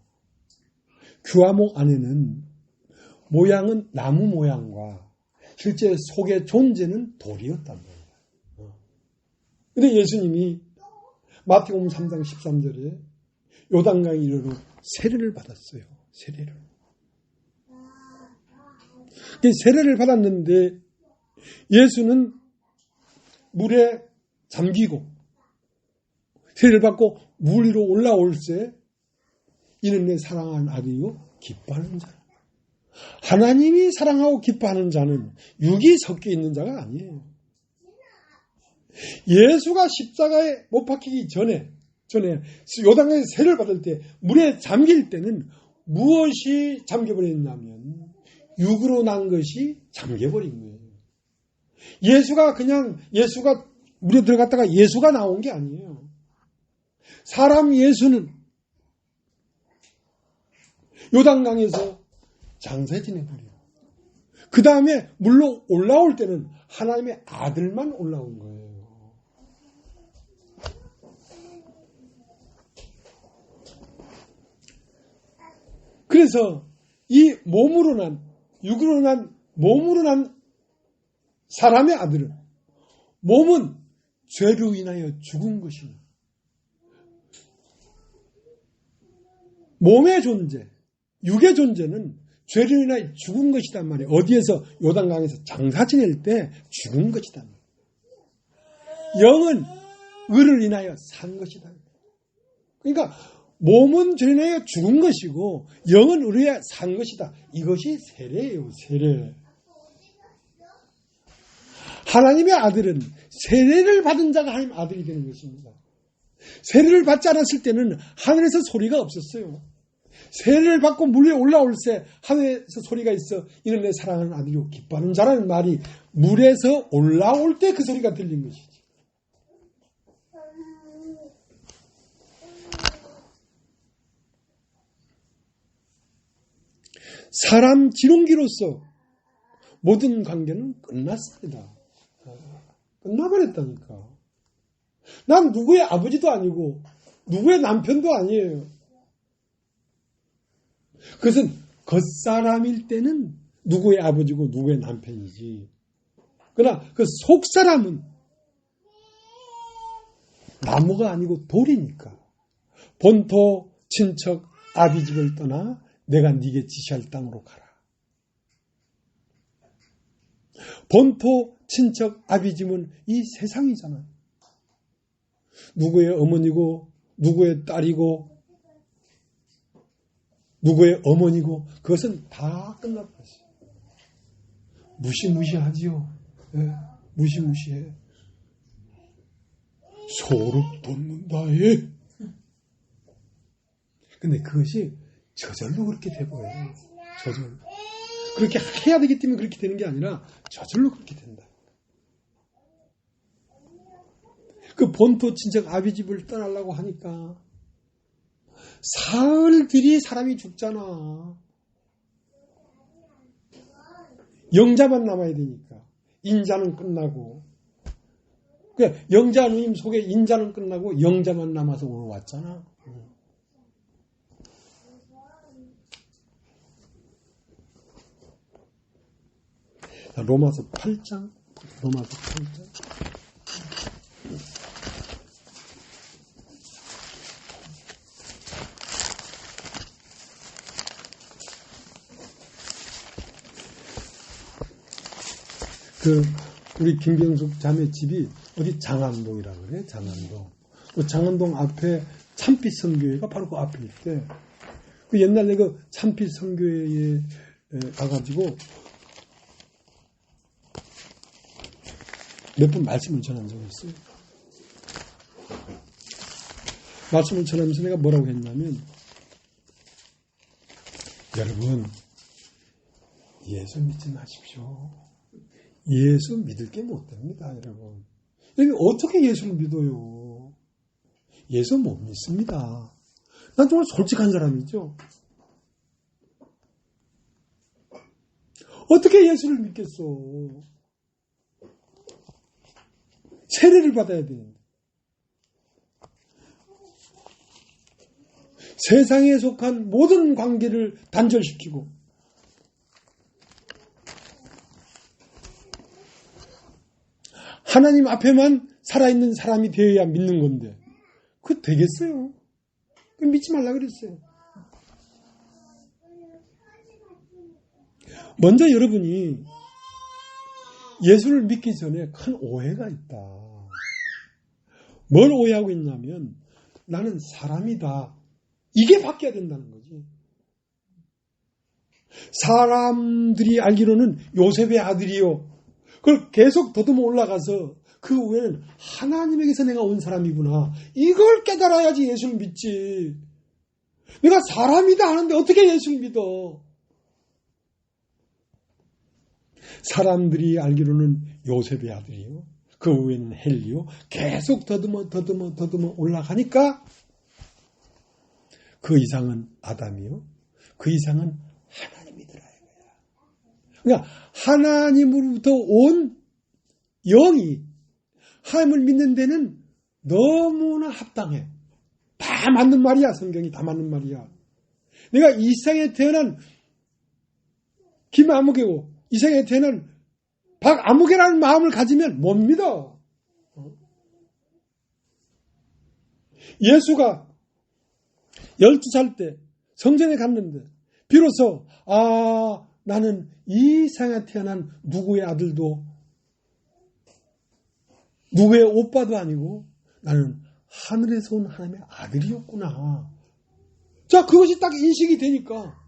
규화목 안에는 모양은 나무 모양과 실제 속의 존재는 돌이었단 말이에요. 근데 예수님이 마태복음 3장 13절에 요단강 이르러 세례를 받았어요. 세례를. 세례를 받았는데 예수는 물에 잠기고 세례를 받고 물 위로 올라올 때 이는 내 사랑하는 아들이요 기뻐하는 자라. 하나님이 사랑하고 기뻐하는 자는 육이 섞여 있는 자가 아니에요. 예수가 십자가에 못 박히기 전에 요단강에서 세례를 받을 때 물에 잠길 때는 무엇이 잠겨버렸냐면 육으로 난 것이 잠겨버린 거예요. 예수가 물에 들어갔다가 예수가 나온 게 아니에요. 사람 예수는 요단강에서 장사 지내버려요. 그 다음에 물로 올라올 때는 하나님의 아들만 올라온 거예요. 그래서 이 육으로 난 몸으로 난 사람의 아들은 몸은 죄로 인하여 죽은 것이니 몸의 존재, 육의 존재는 죄로 인하여 죽은 것이단 말이에요. 어디에서? 요단강에서 장사 지낼 때 죽은 것이단 말이에요. 영은 의를 인하여 산 것이다. 그러니까 몸은 죄로 인하여 죽은 것이고 영은 의로 인하여 산 것이다. 이것이 세례예요. 세례. 하나님의 아들은 세례를 받은 자가 하나님 아들이 되는 것입니다. 세례를 받지 않았을 때는 하늘에서 소리가 없었어요. 세례를 받고 물 위에 올라올 때 하늘에서 소리가 있어 이는 내 사랑하는 아들이요 기뻐하는 자라는 말이 물에서 올라올 때 그 소리가 들린 것이지. 사람 지론기로서 모든 관계는 끝났습니다. 끝나버렸다니까. 난 누구의 아버지도 아니고 누구의 남편도 아니에요. 그것은 겉사람일 때는 누구의 아버지고 누구의 남편이지. 그러나 그 속사람은 나무가 아니고 돌이니까. 본토 친척 아비집을 떠나 내가 네게 지시할 땅으로 가라. 본토 친척 아비집은 이 세상이잖아요. 누구의 어머니고 누구의 딸이고 누구의 어머니고 그것은 다 끝나버렸어요. 무시무시하지요. 네, 무시무시해. 소름 돋는다. 예. 근데 그것이 저절로 그렇게 돼버려요. 저절로. 그렇게 해야 되기 때문에 그렇게 되는 게 아니라 저절로 그렇게 된다. 그 본토 친척 아비집을 떠나려고 하니까 사흘들이 사람이 죽잖아. 영자만 남아야 되니까. 인자는 끝나고. 그러니까 영자 누님 속에 인자는 끝나고 영자만 남아서 오늘 왔잖아. 로마서 8장. 우리 김경숙 자매 집이 어디 장안동이라고 그래, 장안동. 그 장안동 앞에 참빛 선교회가 바로 그 앞에 있대. 그 옛날에 그 참빛 선교회에 가가지고 몇 번 말씀을 전한 적이 있어요. 말씀을 전하면서 내가 뭐라고 했냐면, 여러분, 예수 믿지 마십시오. 예수 믿을 게 못 됩니다, 여러분. 여러분, 어떻게 예수를 믿어요? 예수 못 믿습니다. 난 정말 솔직한 사람이죠. 어떻게 예수를 믿겠어? 세례를 받아야 되는데. 세상에 속한 모든 관계를 단절시키고 하나님 앞에만 살아있는 사람이 되어야 믿는 건데 그거 되겠어요? 그거 믿지 말라 그랬어요. 먼저 여러분이 예수를 믿기 전에 큰 오해가 있다. 뭘 오해하고 있냐면 나는 사람이다. 이게 바뀌어야 된다는 거지. 사람들이 알기로는 요셉의 아들이요. 그걸 계속 더듬어 올라가서 그 후에는 하나님에게서 내가 온 사람이구나. 이걸 깨달아야지 예수를 믿지. 내가 사람이다 하는데 어떻게 예수를 믿어? 사람들이 알기로는 요셉의 아들이요. 그 후에는 헬리요. 계속 더듬어 올라가니까 그 이상은 아담이요. 그 이상은 하나님이더라 이거야. 그러니까 하나님으로부터 온 영이 하나님을 믿는 데는 너무나 합당해. 다 맞는 말이야. 성경이 다 맞는 말이야. 내가 이 세상에 태어난 김아무개고 이 세상에 태어난 박아무개라는 마음을 가지면 못 믿어. 예수가 12살 때 성전에 갔는데 비로소 나는 이 세상에 태어난 누구의 아들도 누구의 오빠도 아니고 나는 하늘에서 온 하나님의 아들이었구나. 자, 그것이 딱 인식이 되니까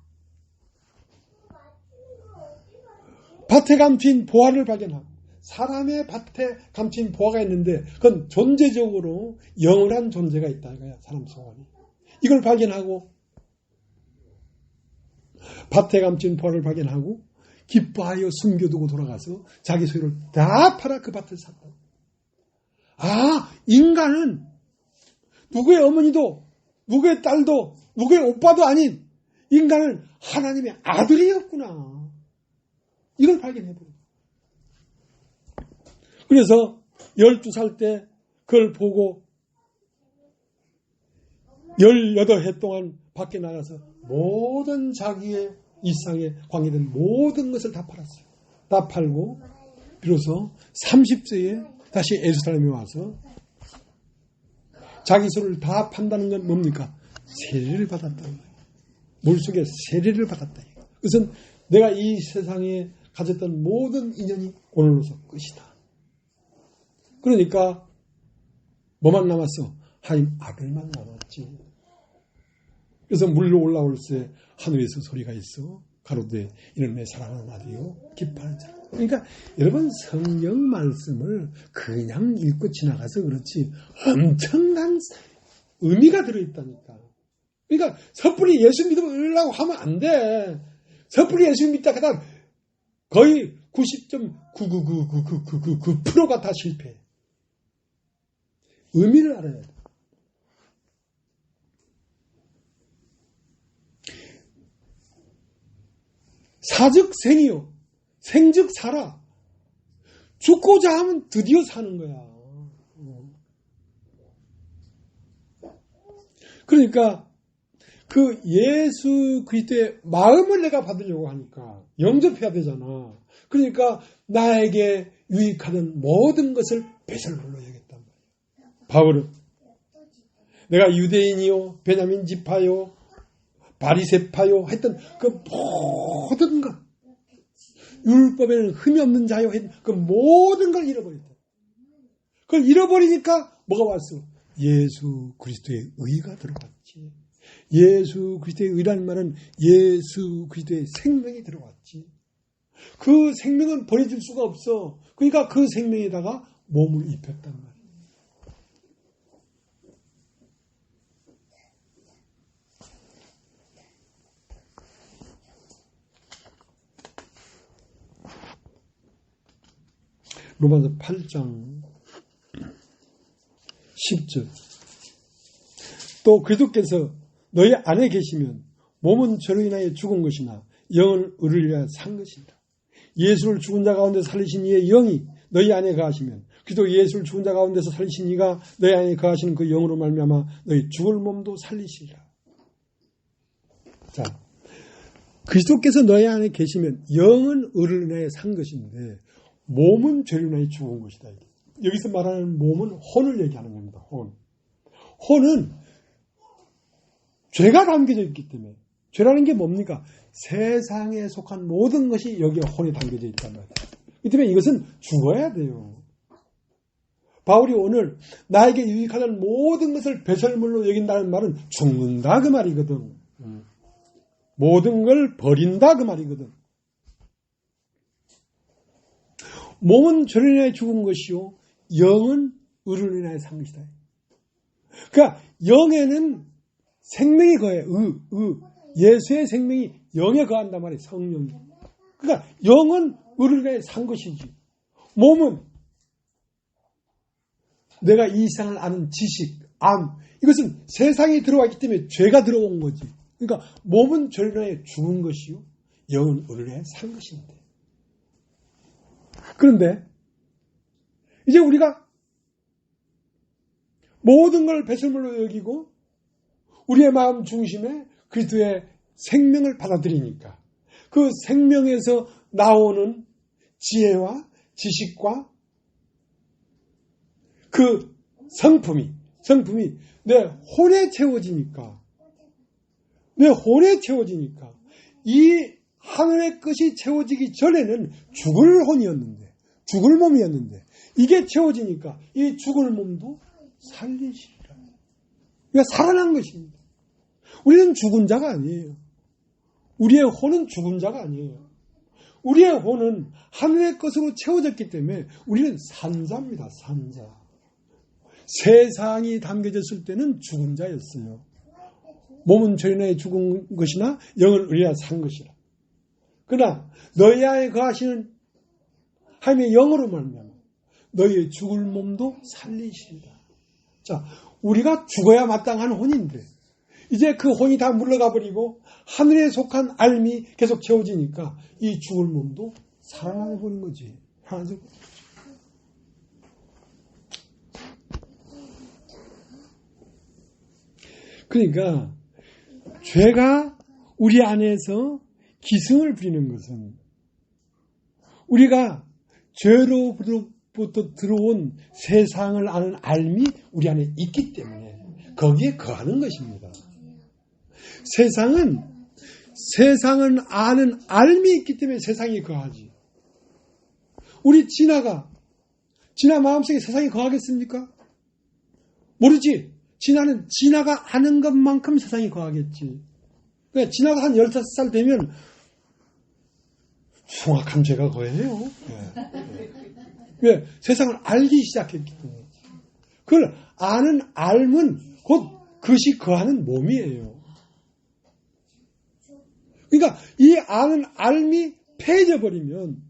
밭에 감춘 보화를 발견하고 사람의 밭에 감춘 보화가 있는데 그건 존재적으로 영원한 존재가 있다 이거야. 사람 속 안에. 이걸 발견하고 밭에 감춘 보화를 발견하고 기뻐하여 숨겨두고 돌아가서 자기 소유를 다 팔아 그 밭을 샀다. 인간은 누구의 어머니도 누구의 딸도 누구의 오빠도 아닌 인간은 하나님의 아들이었구나. 이걸 발견해버려. 그래서 12살 때 그걸 보고 18해 동안 밖에 나가서 모든 자기의 일상에 관계된 모든 것을 다 팔았어요. 다 팔고 비로소 30세에 다시 예루살렘에 와서 자기 소를 다 판다는 건 뭡니까? 세례를 받았다는 거예요. 물속에 세례를 받았다. 그것은 내가 이 세상에 가졌던 모든 인연이 오늘로서 끝이다. 그러니까 뭐만 남았어? 하나님 아들만 남았지. 그래서 물로 올라올 때 하늘에서 소리가 있어. 가로되 이는 내 사랑하는 아들이요 기뻐하는 자. 그러니까 여러분 성경 말씀을 그냥 읽고 지나가서 그렇지 엄청난 의미가 들어있다니까. 그러니까 섣불리 예수 믿으려고 하면 안 돼. 섣불리 예수 믿다 하다 거의 90.99999%가 다 실패해. 의미를 알아야 돼. 사즉 생이요. 생즉 살아. 죽고자 하면 드디어 사는 거야. 그러니까 그 예수 그리스도의 마음을 내가 받으려고 하니까 영접해야 되잖아. 그러니까 나에게 유익하는 모든 것을 배설물로 여겼단 말이야. 바울은 내가 유대인이요 베냐민 지파요 바리새파요 했던 그 모든 것 율법에는 흠이 없는 자요 했던 그 모든 걸 잃어버렸다. 그걸 잃어버리니까 뭐가 왔어? 예수 그리스도의 의가 들어왔지. 예수 그리스도의 의라는 말은 예수 그리스도의 생명이 들어왔지. 그 생명은 버려질 수가 없어. 그러니까 그 생명에다가 몸을 입혔단 말이야. 로마서 8장 10절 또 그리스도께서 너희 안에 계시면 몸은 죄로 인하여 죽은 것이나 영은 의를 위하여 산 것이다. 예수를 죽은 자 가운데 살리신 이의 영이 너희 안에 거하시면 그리스도 예수를 죽은 자 가운데서 살리신 이가 너희 안에 거하시는 그 영으로 말미암아 너희 죽을 몸도 살리시리라. 자, 그리스도께서 너희 안에 계시면 영은 의를 인하여 산 것인데 몸은 죄로 인하여 죽은 것이다. 여기서 말하는 몸은 혼을 얘기하는 겁니다. 혼은 죄가 담겨져 있기 때문에 죄라는 게 뭡니까? 세상에 속한 모든 것이 여기에 혼에 담겨져 있단 말이에요. 이 때문에 이것은 죽어야 돼요. 바울이 오늘 나에게 유익하는 모든 것을 배설물로 여긴다는 말은 죽는다 그 말이거든. 모든 걸 버린다 그 말이거든. 몸은 죄로 인하여 죽은 것이요 영은 의로 인하여 산 것이다. 그러니까 영에는 생명이 거해. 예수의 생명이 영에 거한단 말이에요. 성령이. 그러니까 영은 의로 인하여 산 것이지. 몸은 내가 이 세상을 아는 지식, 이것은 세상에 들어와 있기 때문에 죄가 들어온 거지. 그러니까 몸은 죄로 인하여 죽은 것이요 영은 의로 인하여 산 것인데. 그런데 이제 우리가 모든 걸 배설물로 여기고 우리의 마음 중심에 그리스도의 생명을 받아들이니까 그 생명에서 나오는 지혜와 지식과 그 성품이 내 혼에 채워지니까 이 하늘의 것이 채워지기 전에는 죽을 혼이었는데 죽을 몸이었는데 이게 채워지니까 이 죽을 몸도 살리시리라. 그러니까 살아난 것입니다. 우리는 죽은 자가 아니에요. 우리의 혼은 죽은 자가 아니에요. 우리의 혼은 하늘의 것으로 채워졌기 때문에 우리는 산자입니다. 산자. 세상이 담겨졌을 때는 죽은 자였어요. 몸은 죄로 인하여 죽은 것이나 영은 의로 인하여 산 것이라. 그러나 너희 안에 거하시는 하나님의 영으로 말미암아 너희의 죽을 몸도 살리시리라. 자, 우리가 죽어야 마땅한 혼인데 이제 그 혼이 다 물러가 버리고 하늘에 속한 알미 계속 채워지니까 이 죽을 몸도 살아나게 버린 거지. 그러니까 죄가 우리 안에서 기승을 부리는 것은 우리가 죄로부터 들어온 세상을 아는 알미 우리 안에 있기 때문에 거기에 거하는 것입니다. 세상은 아는 알미 있기 때문에 세상이 거하지. 우리 진아 마음속에 세상이 거하겠습니까? 모르지. 진아가 아는 것만큼 세상이 거하겠지. 그러니까 진아가 한 15살 되면 흉악한 죄가 거해요. 왜? 세상을 알기 시작했기 때문에. 그걸 아는 알은 곧 그것이 거하는 몸이에요. 그러니까 이 아는 알이 폐해져 버리면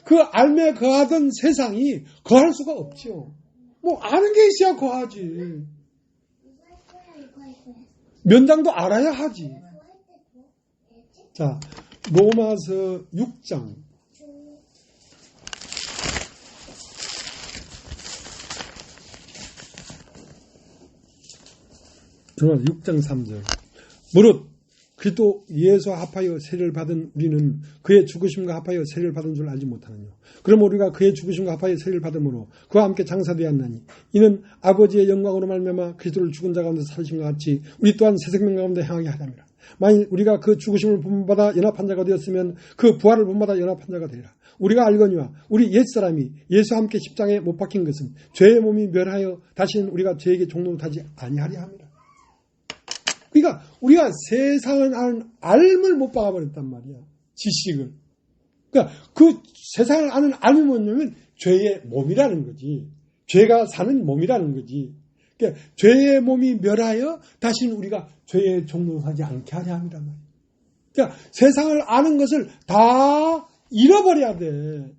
그 알에 거하던 세상이 거할 수가 없죠. 뭐 아는 게 있어야 거하지. 면장도 알아야 하지. 자, 로마서 6장. 로마서 6장 3절. 무릇 그리스도 예수와 합하여 세례를 받은 우리는 그의 죽으심과 합하여 세례를 받은 줄 알지 못하느냐. 그럼 우리가 그의 죽으심과 합하여 세례를 받음으로 그와 함께 장사되었나니 이는 아버지의 영광으로 말미암아 그리스도를 죽은 자 가운데 살리심과 같이 우리 또한 새 생명 가운데 향하게 하렵니다. 만일 우리가 그 죽으심을 본받아 연합한 자가 되었으면 그 부활을 본받아 연합한 자가 되리라. 우리가 알거니와 우리 옛사람이 예수와 함께 십자가에 못 박힌 것은 죄의 몸이 멸하여 다시는 우리가 죄에게 종노릇하지 아니하리 함이라. 그러니까 우리가 세상을 아는 알을 못 박아버렸단 말이야. 지식을. 그러니까 그 세상을 아는 알이 뭐냐면 죄의 몸이라는 거지. 죄가 사는 몸이라는 거지. 그러니까 죄의 몸이 멸하여 다시는 우리가 죄에 종노릇하지 않게 하려 합니다. 그러니까 세상을 아는 것을 다 잃어버려야 돼.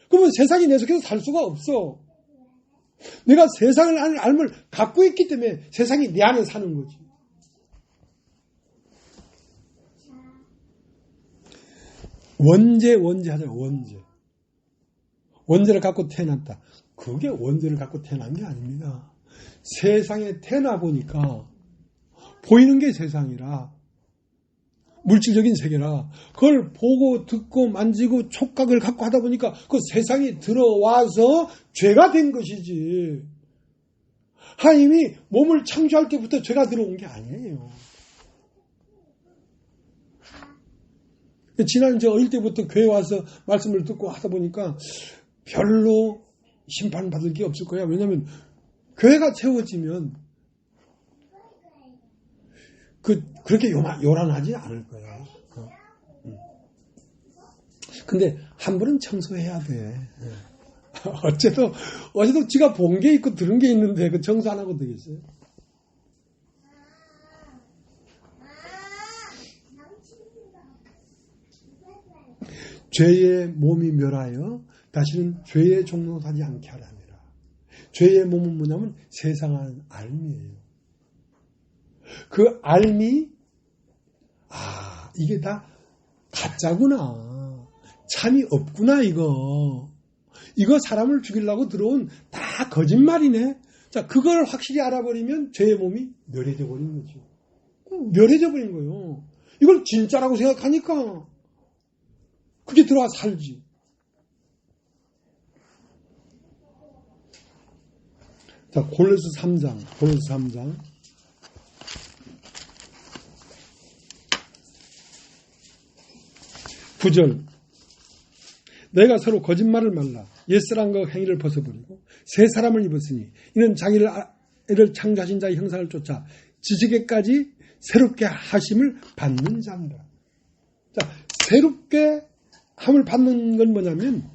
그러면 세상이 내 속에서 살 수가 없어. 내가 세상을 아는 알을 갖고 있기 때문에 세상이 내 안에 사는 거지. 원죄 하잖아요. 원죄를 갖고 태어났다. 그게 원죄를 갖고 태어난 게 아닙니다. 세상에 태어나 보니까 보이는 게 세상이라, 물질적인 세계라, 그걸 보고 듣고 만지고 촉각을 갖고 하다 보니까 그 세상이 들어와서 죄가 된 것이지, 하나님이 몸을 창조할 때부터 죄가 들어온 게 아니에요. 지난 어릴 때부터 교회 와서 말씀을 듣고 하다 보니까 별로 심판받을 게 없을 거야. 왜냐하면 교회가 채워지면 그렇게 요란하지 않을 거야. 근데 한 번은 청소해야 돼. 어제도 지가 본 게 있고 들은 게 있는데 그 청소 안 하고 되겠어요? 죄의 몸이 멸하여 다시는 죄의 종로하지 않게 하라니라. 죄의 몸은 뭐냐면 세상한 알미예요. 그 알미, 이게 다 가짜구나, 참이 없구나, 이거 사람을 죽이려고 들어온 다 거짓말이네. 자, 그걸 확실히 알아버리면 죄의 몸이 멸해져 버린 거죠. 멸해져 버린 거예요. 이걸 진짜라고 생각하니까 그게 들어와 살지. 자, 골로새 3장 9절. 너희가 서로 거짓말을 말라. 옛사람과 행위를 벗어버리고 새 사람을 입었으니 이는 자기를 창조하신 자의 형상을 쫓아 지식에까지 새롭게 하심을 받는 자니라. 자, 새롭게 함을 받는 건 뭐냐면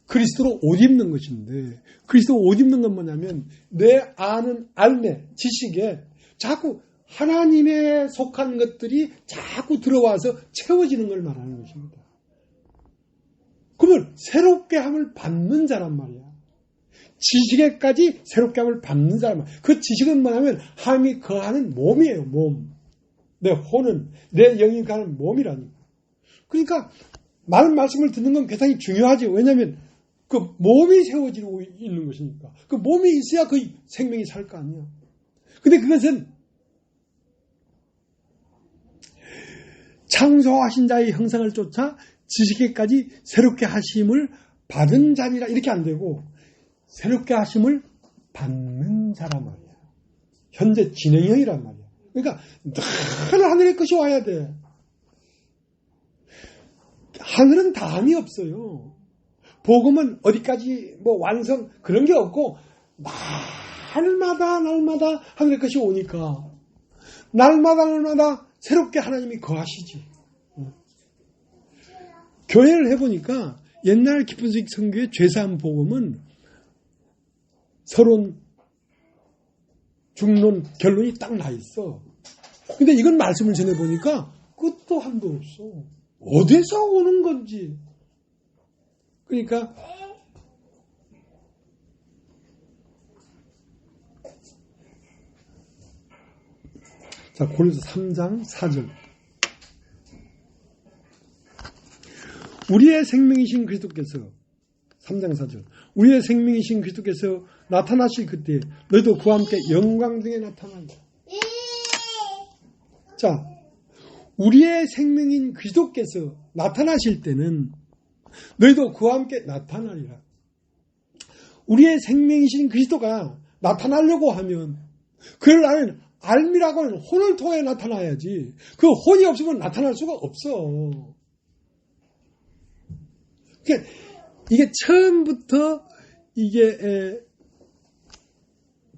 그리스도로 옷 입는 것인데, 그리스도 옷 입는 건 뭐냐면 내 아는 알매, 지식에 자꾸 하나님에 속한 것들이 자꾸 들어와서 채워지는 걸 말하는 것입니다. 그러면 새롭게 함을 받는 자란 말이야. 지식에까지 새롭게 함을 받는 자란 말이야. 그 지식은 뭐냐면 하나님이 거하는 몸이에요. 몸. 내 혼은, 내 영이 가는 몸이라니까. 그러니까 많은 말씀을 듣는 건 굉장히 중요하지. 왜냐하면 그 몸이 세워지고 있는 것이니까. 그 몸이 있어야 그 생명이 살 거 아니야. 근데 그것은 창조하신 자의 형상을 쫓아 지식에까지 새롭게 하심을 받은 자니라, 이렇게 안 되고 새롭게 하심을 받는 자란 말이야. 현재 진행형이란 말이야. 그러니까 늘 하늘의 것이 와야 돼. 하늘은 다함이 없어요. 복음은 어디까지 완성 그런 게 없고 날마다 하늘의 것이 오니까 날마다 새롭게 하나님이 거하시지. 교회를 해보니까 옛날 기쁨식 선교의 죄사함 복음은 서론, 중론, 결론이 딱 나 있어. 근데 이건 말씀을 전해보니까 끝도 한도 없어. 어디서 오는 건지. 그러니까 자, 골로새 3장 4절. 우리의 생명이신 그리스도께서 3장 4절. 우리의 생명이신 그리스도께서 나타나실 그때 너희도 그와 함께 영광 중에 나타난다. 자, 우리의 생명인 그리스도께서 나타나실 때는 너희도 그와 함께 나타나리라. 우리의 생명이신 그리스도가 나타나려고 하면 그를 나는 알미라고 하는 혼을 통해 나타나야지. 그 혼이 없으면 나타날 수가 없어. 그러니까 이게 처음부터 이게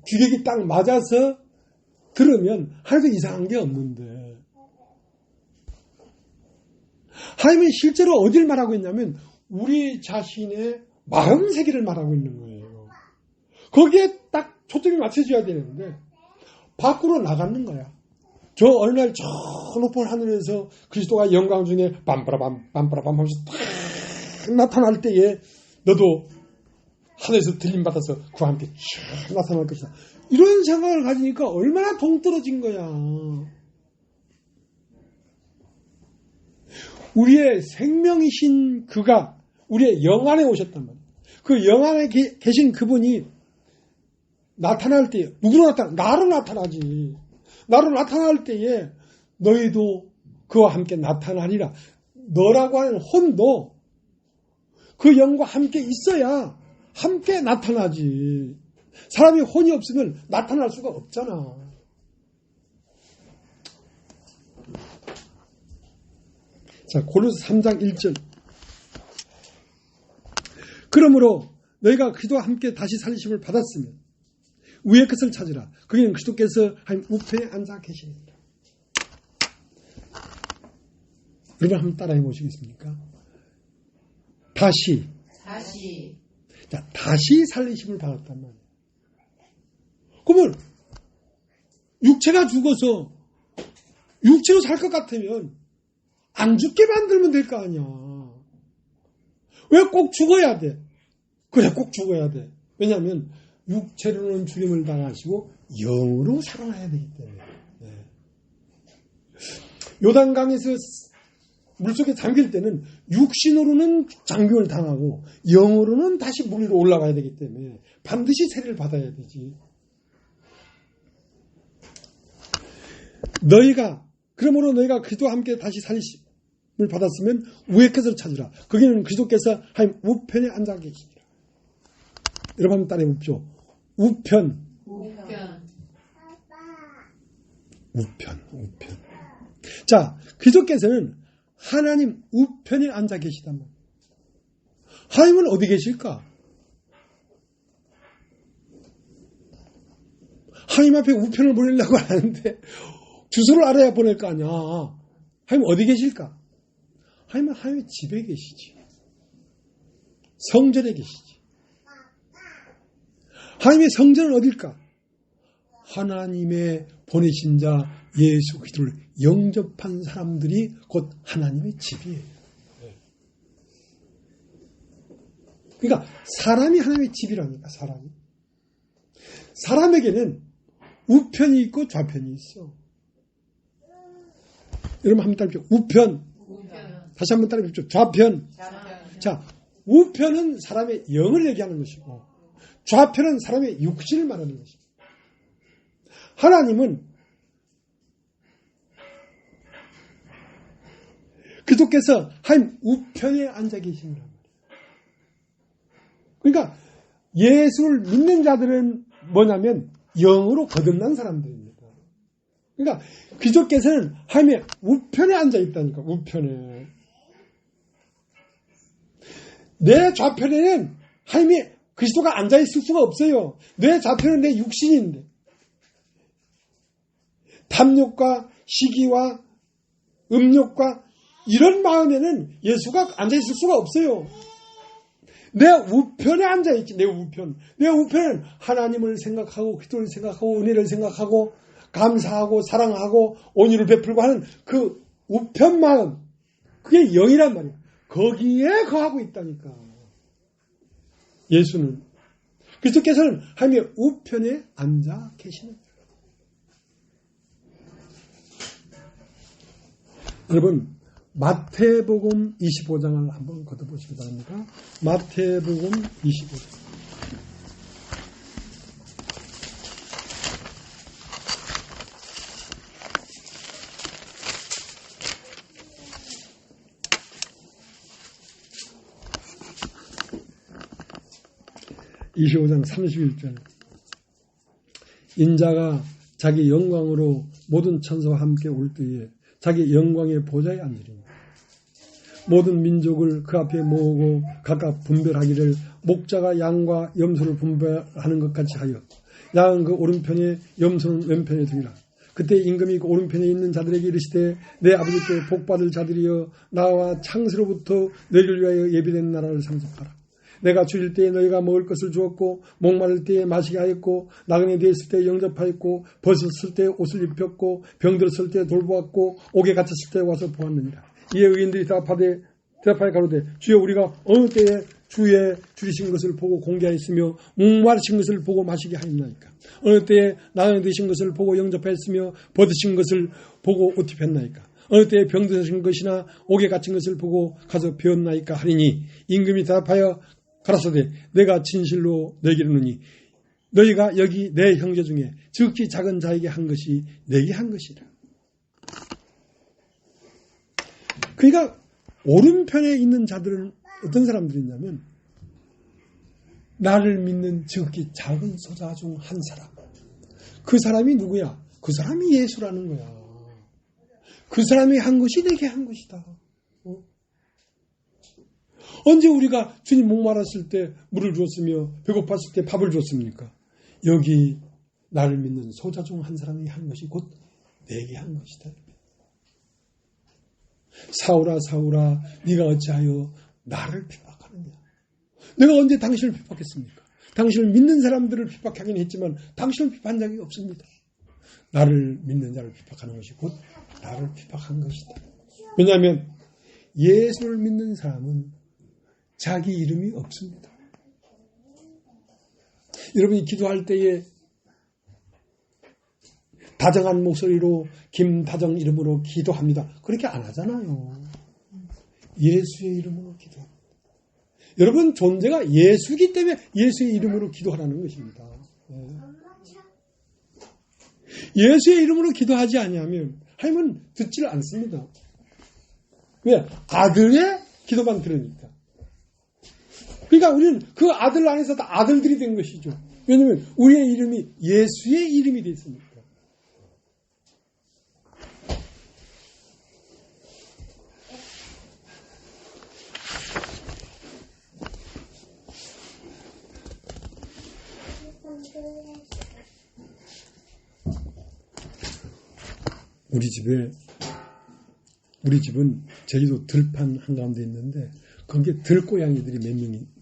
규격이 딱 맞아서 들으면 하나도 이상한 게 없는데, 하나님은 실제로 어딜 말하고 있냐면 우리 자신의 마음 세계를 말하고 있는 거예요. 거기에 딱 초점이 맞춰져야 되는데 밖으로 나가는 거야. 저 어느 날 저 높은 하늘에서 그리스도가 영광 중에 빰빠라밤 하면서 딱 나타날 때에 너도 하늘에서 들림받아서 그와 함께 쫙 나타날 것이다. 이런 생각을 가지니까 얼마나 동떨어진 거야. 우리의 생명이신 그가 우리의 영 안에 오셨단 말이에요. 그 영 안에 계신 그분이 나타날 때 누구로 나타나? 나로 나타나지. 나로 나타날 때에 너희도 그와 함께 나타나리라. 너라고 하는 혼도 그 영과 함께 있어야 함께 나타나지. 사람이 혼이 없으면 나타날 수가 없잖아. 자, 고린도서 3장 1절. 그러므로 너희가 그리스도와 함께 다시 살리심을 받았으면 위의 것을 찾으라. 거기는 그리스도께서 하나님 우편에 앉아 계시니라. 여러분 한번 따라해 보시겠습니까? 다시. 자, 다시 살리심을 받았단 말이에요. 그러면 육체가 죽어서 육체로 살 것 같으면 안 죽게 만들면 될 거 아니야. 왜 꼭 죽어야 돼? 그래, 꼭 죽어야 돼. 왜냐하면 육체로는 죽임을 당하시고 영으로 살아나야 되기 때문에. 네. 요단강에서 물속에 잠길 때는 육신으로는 장교를 당하고 영으로는 다시 물 위로 올라가야 되기 때문에 반드시 세례를 받아야 되지. 그러므로 너희가 그리스도와 함께 다시 살리심을 받았으면 위의 것을 찾으라. 거기는 그리스도께서 하나님 우편에 앉아 계시니라. 여러분 한번 따라해 보십시오. 우편. 자, 그리스도께서는 하나님 우편에 앉아 계시단 말이에요. 하나님은 어디 계실까? 하나님 앞에 우편을 보내려고 하는데 주소를 알아야 보낼 거 아니야. 하나님 어디 계실까? 하나님은 하나님의 집에 계시지. 성전에 계시지. 하나님의 성전은 어딜까? 하나님의 보내신 자 예수 그리스도를 영접한 사람들이 곧 하나님의 집이에요. 그러니까 사람이 하나님의 집이라니까. 사람에게는 우편이 있고 좌편이 있어. 여러분 한번 따라해보십시오. 우편. 다시 한번 따라해보십시오. 좌편. 자, 우편은 사람의 영을 얘기하는 것이고 좌편은 사람의 육신을 말하는 것입니다. 하나님은 그리스도께서 하나님 우편에 앉아 계십니다. 그러니까 예수를 믿는 자들은 뭐냐면 영으로 거듭난 사람들입니다. 그러니까 그리스도께서는 하나님의 우편에 앉아 있다니까. 우편에. 내 좌편에는 하나님의 그리스도가 앉아 있을 수가 없어요. 내 좌편은 내 육신인데 탐욕과 시기와 음욕과 이런 마음에는 예수가 앉아 있을 수가 없어요. 내 우편에 앉아 있지. 내 우편. 내 우편은 하나님을 생각하고 그리스도를 생각하고 은혜를 생각하고 감사하고 사랑하고 온유를 베풀고 하는 그 우편 마음. 그게 영이란 말이에요. 거기에 거하고 있다니까. 예수는. 그리스도께서는 하나님의 우편에 앉아 계시는 거예요. 여러분 마태복음 25장을 한번 걷어보시기 바랍니다. 마태복음 25장. (25장 31절) 인자가 자기 영광으로 모든 천사와 함께 올 때에 자기 영광의 보좌에 앉으리니 모든 민족을 그 앞에 모으고 각각 분별하기를 목자가 양과 염소를 분별하는 것 같이 하여 양은 그 오른편에 염소는 왼편에 두리라. 그때 임금이 그 오른편에 있는 자들에게 이르시되 내 아버지께 복받을 자들이여 나와 창세로부터 너희를 위하여 예비된 나라를 상속하라. 내가 줄일 때에 너희가 먹을 것을 주었고 목마를 때에 마시게 하였고 나그네 되었을 때에 영접하였고 벗었을 때에 옷을 입혔고 병들었을 때에 돌보았고 옥에 갇혔을 때에 와서 보았느니라. 이에 의인들이 대답하여 가로되 주여 우리가 어느 때에 주의 줄이신 것을 보고 공개하였으며 목마르신 것을 보고 마시게 하였나이까. 어느 때에 나그네 되신 것을 보고 영접하였으며 벗으신 것을 보고 옷 입혔나이까. 어느 때에 병드신 것이나 옥에 갇힌 것을 보고 가서 배웠나이까 하리니 임금이 대답하여 가라사대 내가 진실로 너에게 이르노니 너희가 여기 내 형제 중에 지극히 작은 자에게 한 것이 내게 한 것이라. 그러니까 오른편에 있는 자들은 어떤 사람들이냐면 나를 믿는 지극히 작은 소자 중 한 사람. 그 사람이 누구야? 그 사람이 예수라는 거야. 그 사람이 한 것이 내게 한 것이다. 언제 우리가 주님 목마랐을 때 물을 주었으며 배고팠을 때 밥을 줬습니까? 여기 나를 믿는 소자 중 한 사람이 한 것이 곧 내게 한 것이다. 사울아 사울아 네가 어찌하여 나를 핍박하느냐. 내가 언제 당신을 핍박했습니까? 당신을 믿는 사람들을 핍박하긴 했지만 당신을 핍박한 적이 없습니다. 나를 믿는 자를 핍박하는 것이 곧 나를 핍박한 것이다. 왜냐하면 예수를 믿는 사람은 자기 이름이 없습니다. 여러분이 기도할 때에 다정한 목소리로 김다정 이름으로 기도합니다. 그렇게 안 하잖아요. 예수의 이름으로 기도합니다. 여러분 존재가 예수이기 때문에 예수의 이름으로 기도하라는 것입니다. 예수의 이름으로 기도하지 아니하면 하나님은 듣지를 않습니다. 왜? 아들의 기도만 들으니까. 그러니까 우리는 그 아들 안에서 다 아들들이 된 것이죠. 왜냐하면 우리의 이름이 예수의 이름이 되어 있으니까. 우리 집은 제주도 들판 한가운데 있는데 거기에 들고양이들이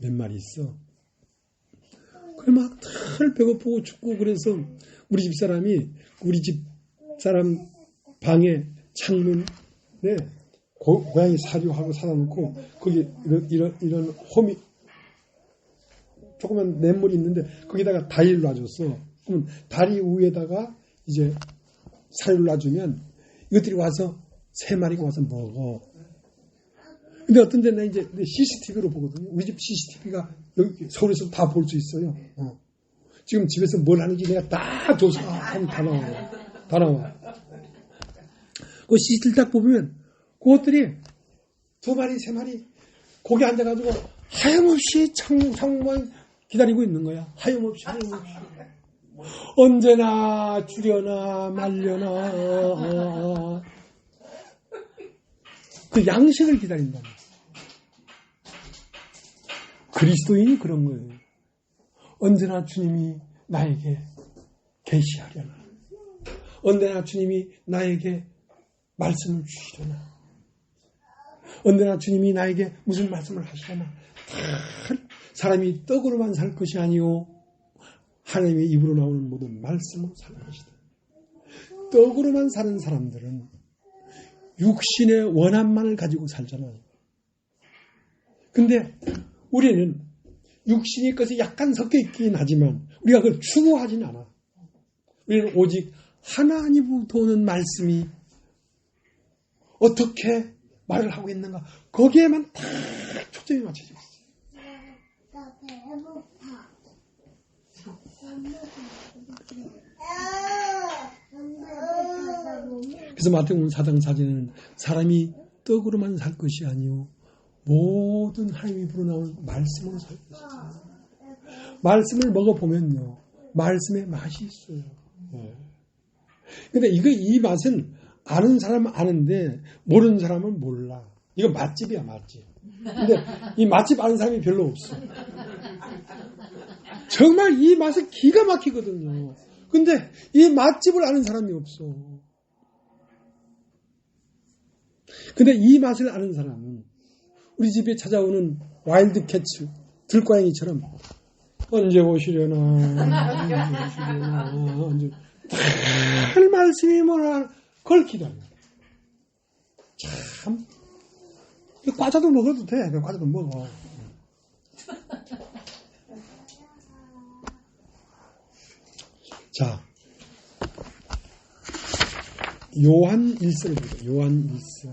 몇 마리 있어. 그래 막 늘 배고프고 춥고 그래서 우리 집 사람 방에 창문에 고양이 사료하고 사다 놓고 거기 이런 홈이 조그만 냇물이 있는데 거기다가 다리를 놔줬어. 그러면 다리 위에다가 이제 사료를 놔주면 이것들이 와서 3마리가 와서 먹어. 근데 어떤 데는 이제 CCTV로 보거든요. 우리 집 CCTV가 여기 서울에서 다 볼 수 있어요. 지금 집에서 뭘 하는지 내가 다 조사하면 다 나와. 그 CCTV 딱 보면 그것들이 2마리, 3마리 거기 앉아가지고 하염없이 창문만 기다리고 있는 거야. 하염없이. 언제나 주려나 말려나 그 양식을 기다린다. 그리스도인이 그런 거예요. 언제나 주님이 나에게 계시하려나. 언제나 주님이 나에게 말씀을 주시려나. 언제나 주님이 나에게 무슨 말씀을 하시려나. 사람이 떡으로만 살 것이 아니오 하나님의 입으로 나오는 모든 말씀으로 살 것이다. 떡으로만 사는 사람들은 육신의 원함만을 가지고 살잖아요. 근데 우리는 육신이 것이 약간 섞여 있긴 하지만 우리가 그걸 추구하지는 않아. 우리는 오직 하나님으로부터 오는 말씀이 어떻게 말을 하고 있는가 거기에만 다 초점이 맞춰져 있어요. 나 배고파. 그래서 마태복음 4장 4절에는 사람이 떡으로만 살 것이 아니요 모든 하나님이 불어나온 말씀으로 살 것이다. 말씀을 먹어보면요 말씀의 맛이 있어요. 근데 이 맛은 아는 사람은 아는데 모르는 사람은 몰라. 이거 맛집이야 맛집. 근데 이 맛집 아는 사람이 별로 없어. 정말 이 맛은 기가 막히거든요. 근데 이 맛집을 아는 사람이 없어. 근데 이 맛을 아는 사람은 우리 집에 찾아오는 와일드 캐츠, 들고양이처럼 언제 오시려나, 할 말씀이 뭐라 그걸 기다려. 참 과자도 먹어도 돼. 과자도 먹어. 자, 요한 1서를 보죠. 요한 1서.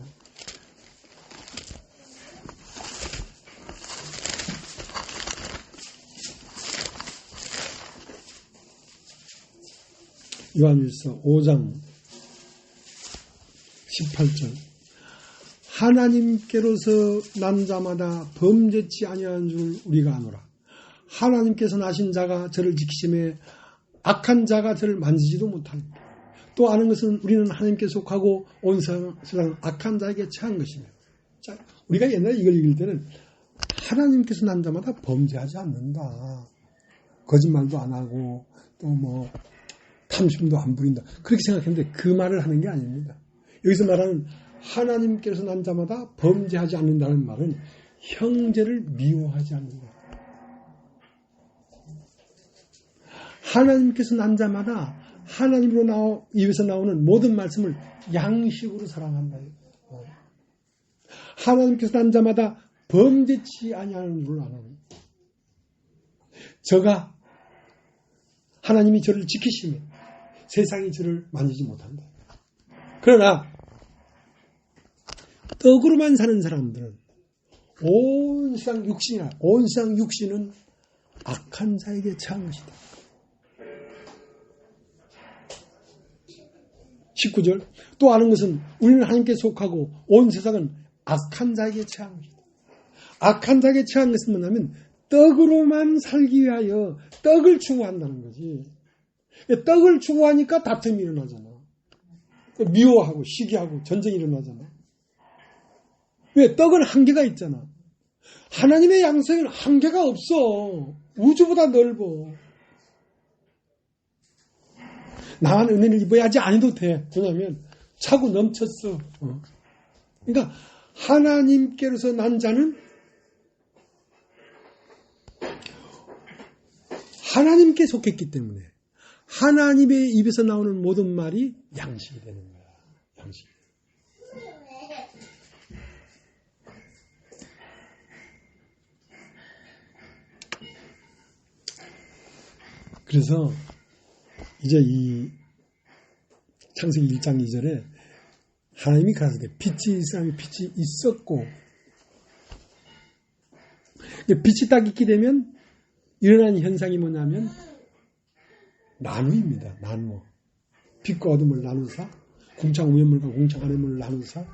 요한 1서 5장 18절. 하나님께로서 난 자마다 범죄치 아니하는 줄 우리가 아노라. 하나님께서 나신 자가 저를 지키심에 악한 자가 저를 만지지도 못하니. 또 아는 것은 우리는 하나님께 속하고 온 세상 악한 자에게 처한 것이며. 자, 우리가 옛날에 이걸 읽을 때는 하나님께서 난 자마다 범죄하지 않는다. 거짓말도 안 하고 또 뭐 탐심도 안 부린다. 그렇게 생각했는데 그 말을 하는 게 아닙니다. 여기서 말하는 하나님께서 난 자마다 범죄하지 않는다는 말은 형제를 미워하지 않는다. 하나님께서 난 자마다 하나님으로 입에서 나오는 모든 말씀을 양식으로 사랑한다. 하나님께서 난 자마다 범죄치 아니하는 줄 아는. 저가 하나님이 저를 지키시면 세상이 저를 만지지 못한다. 그러나 떡으로만 사는 사람들은 온 세상 육신은 악한 자에게 처한 것이다. 19절. 또 아는 것은 우리는 하나님께 속하고 온 세상은 악한 자에게 처한 것이다. 악한 자에게 처한 것은 뭐냐면 떡으로만 살기 위하여 떡을 추구한다는 거지. 떡을 추구하니까 다툼이 일어나잖아. 미워하고 시기하고 전쟁이 일어나잖아. 왜? 떡은 한계가 있잖아. 하나님의 양성에는 한계가 없어. 우주보다 넓어. 나만 은혜를 입어야지 아니도 돼. 왜냐하면 차고 넘쳤어. 그러니까 하나님께로서 난 자는 하나님께 속했기 때문에 하나님의 입에서 나오는 모든 말이 양식이 되는 거야. 양식. 그래서 이제 이 창세기 1장 2절에 하나님이 가라사대 빛이 있으라면 빛이 있었고, 빛이 딱 있게 되면 일어나는 현상이 뭐냐면 나누입니다. 나누어. 빛과 어둠을 나누사, 궁창 위의 물과 궁창 아래 물을 나누사.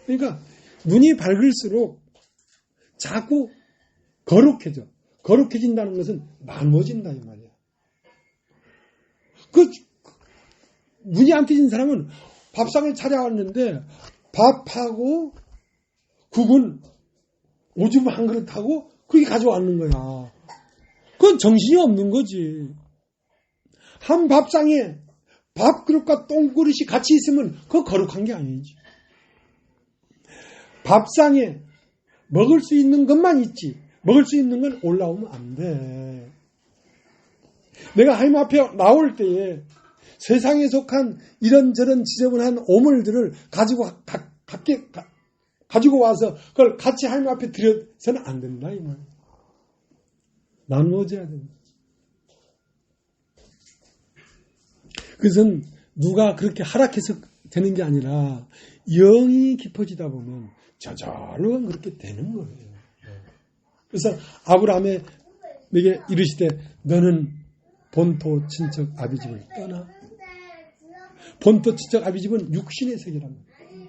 그러니까 눈이 밝을수록 자꾸 거룩해져. 거룩해진다는 것은 나누어진다 이 말이야. 눈이 안 뜨진 사람은 밥상을 차려왔는데 밥하고 국은 오줌 한 그릇하고 그렇게 가져왔는 거야. 그건 정신이 없는 거지. 한 밥상에 밥그릇과 똥그릇이 같이 있으면 그거 거룩한 게 아니지. 밥상에 먹을 수 있는 것만 있지. 먹을 수 있는 건 올라오면 안 돼. 내가 하나님 앞에 나올 때에 세상에 속한 이런저런 지저분한 오물들을 가지고 와서 그걸 같이 하나님 앞에 드려서는 안 된다 이 말. 나누어져야 된다. 그것은 누가 그렇게 하락해서 되는 게 아니라 영이 깊어지다 보면 저절로 그렇게 되는 거예요. 그래서 아브라함에게 이르시되 너는 본토 친척 아비집을 떠나. 본토 친척 아비집은 육신의 세계랍니다.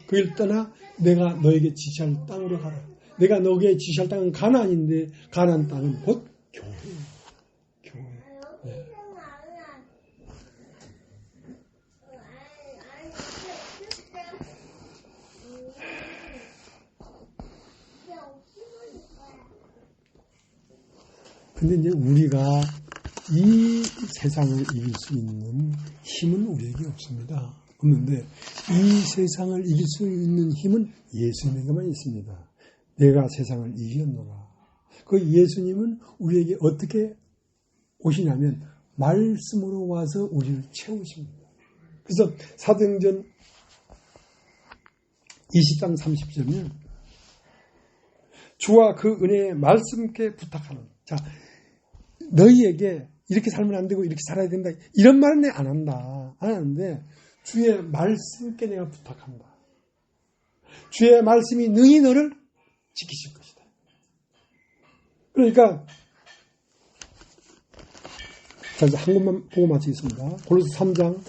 그걸 떠나 내가 너에게 지시할 땅으로 가라. 내가 너에게 지시할 땅은 가나안인데 가나안 땅은 곧 교회예요. 교회. 네. 근데 이제 우리가 이 세상을 이길 수 있는 힘은 우리에게 없습니다. 없는데 이 세상을 이길 수 있는 힘은 예수님에게만 있습니다. 내가 세상을 이겼노라. 그 예수님은 우리에게 어떻게 오시냐면 말씀으로 와서 우리를 채우십니다. 그래서 사도행전 20장 30절은 주와 그 은혜의 말씀께 부탁하는. 자, 너희에게 이렇게 살면 안 되고 이렇게 살아야 된다. 이런 말은 안 한다. 안 하는데 주의 말씀께 내가 부탁한다. 주의 말씀이 능히 너를 지키실 것이다. 그러니까 자, 이제 한 것만 보고 마치겠습니다. 골로새 3장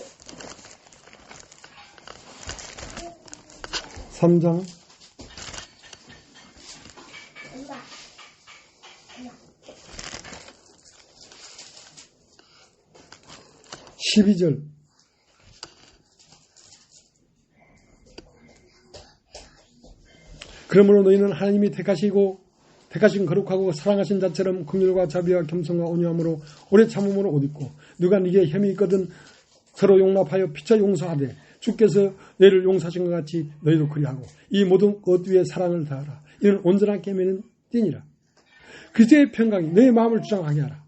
12절 그러므로 너희는 하나님이 택하신 거룩하고 사랑하신 자처럼 긍휼과 자비와 겸손과 온유함으로 오래 참음으로 옷 입고 누가 네게 혐의 있거든 서로 용납하여 피차 용서하되 주께서 너희를 용서하신 것 같이 너희도 그리하고 이 모든 것 위에 사랑을 다하라. 이는 온전한 깨매는 띠니라. 그리스도의 평강이 너희 마음을 주장하게 하라.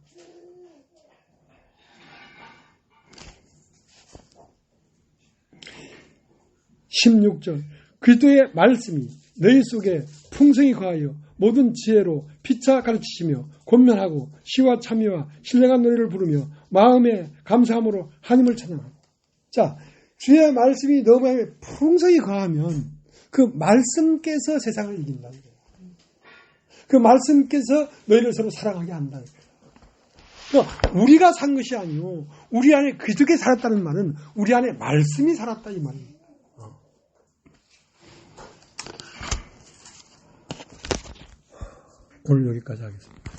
(16절) 그리스도의 말씀이 너희 속에 풍성히 거하여 모든 지혜로 피차 가르치시며 권면하고 시와 참여와 신령한 노래를 부르며 마음에 감사함으로 하나님을 찬양하고. 자, 주의 말씀이 너 마음에 풍성히 거하면 그 말씀께서 세상을 이긴다는 거예요. 그 말씀께서 너희를 서로 사랑하게 한다는 거예요. 그러니까 우리가 산 것이 아니고 우리 안에 그리스도께 살았다는 말은 우리 안에 말씀이 살았다 이 말입니다. 오늘 여기까지 하겠습니다.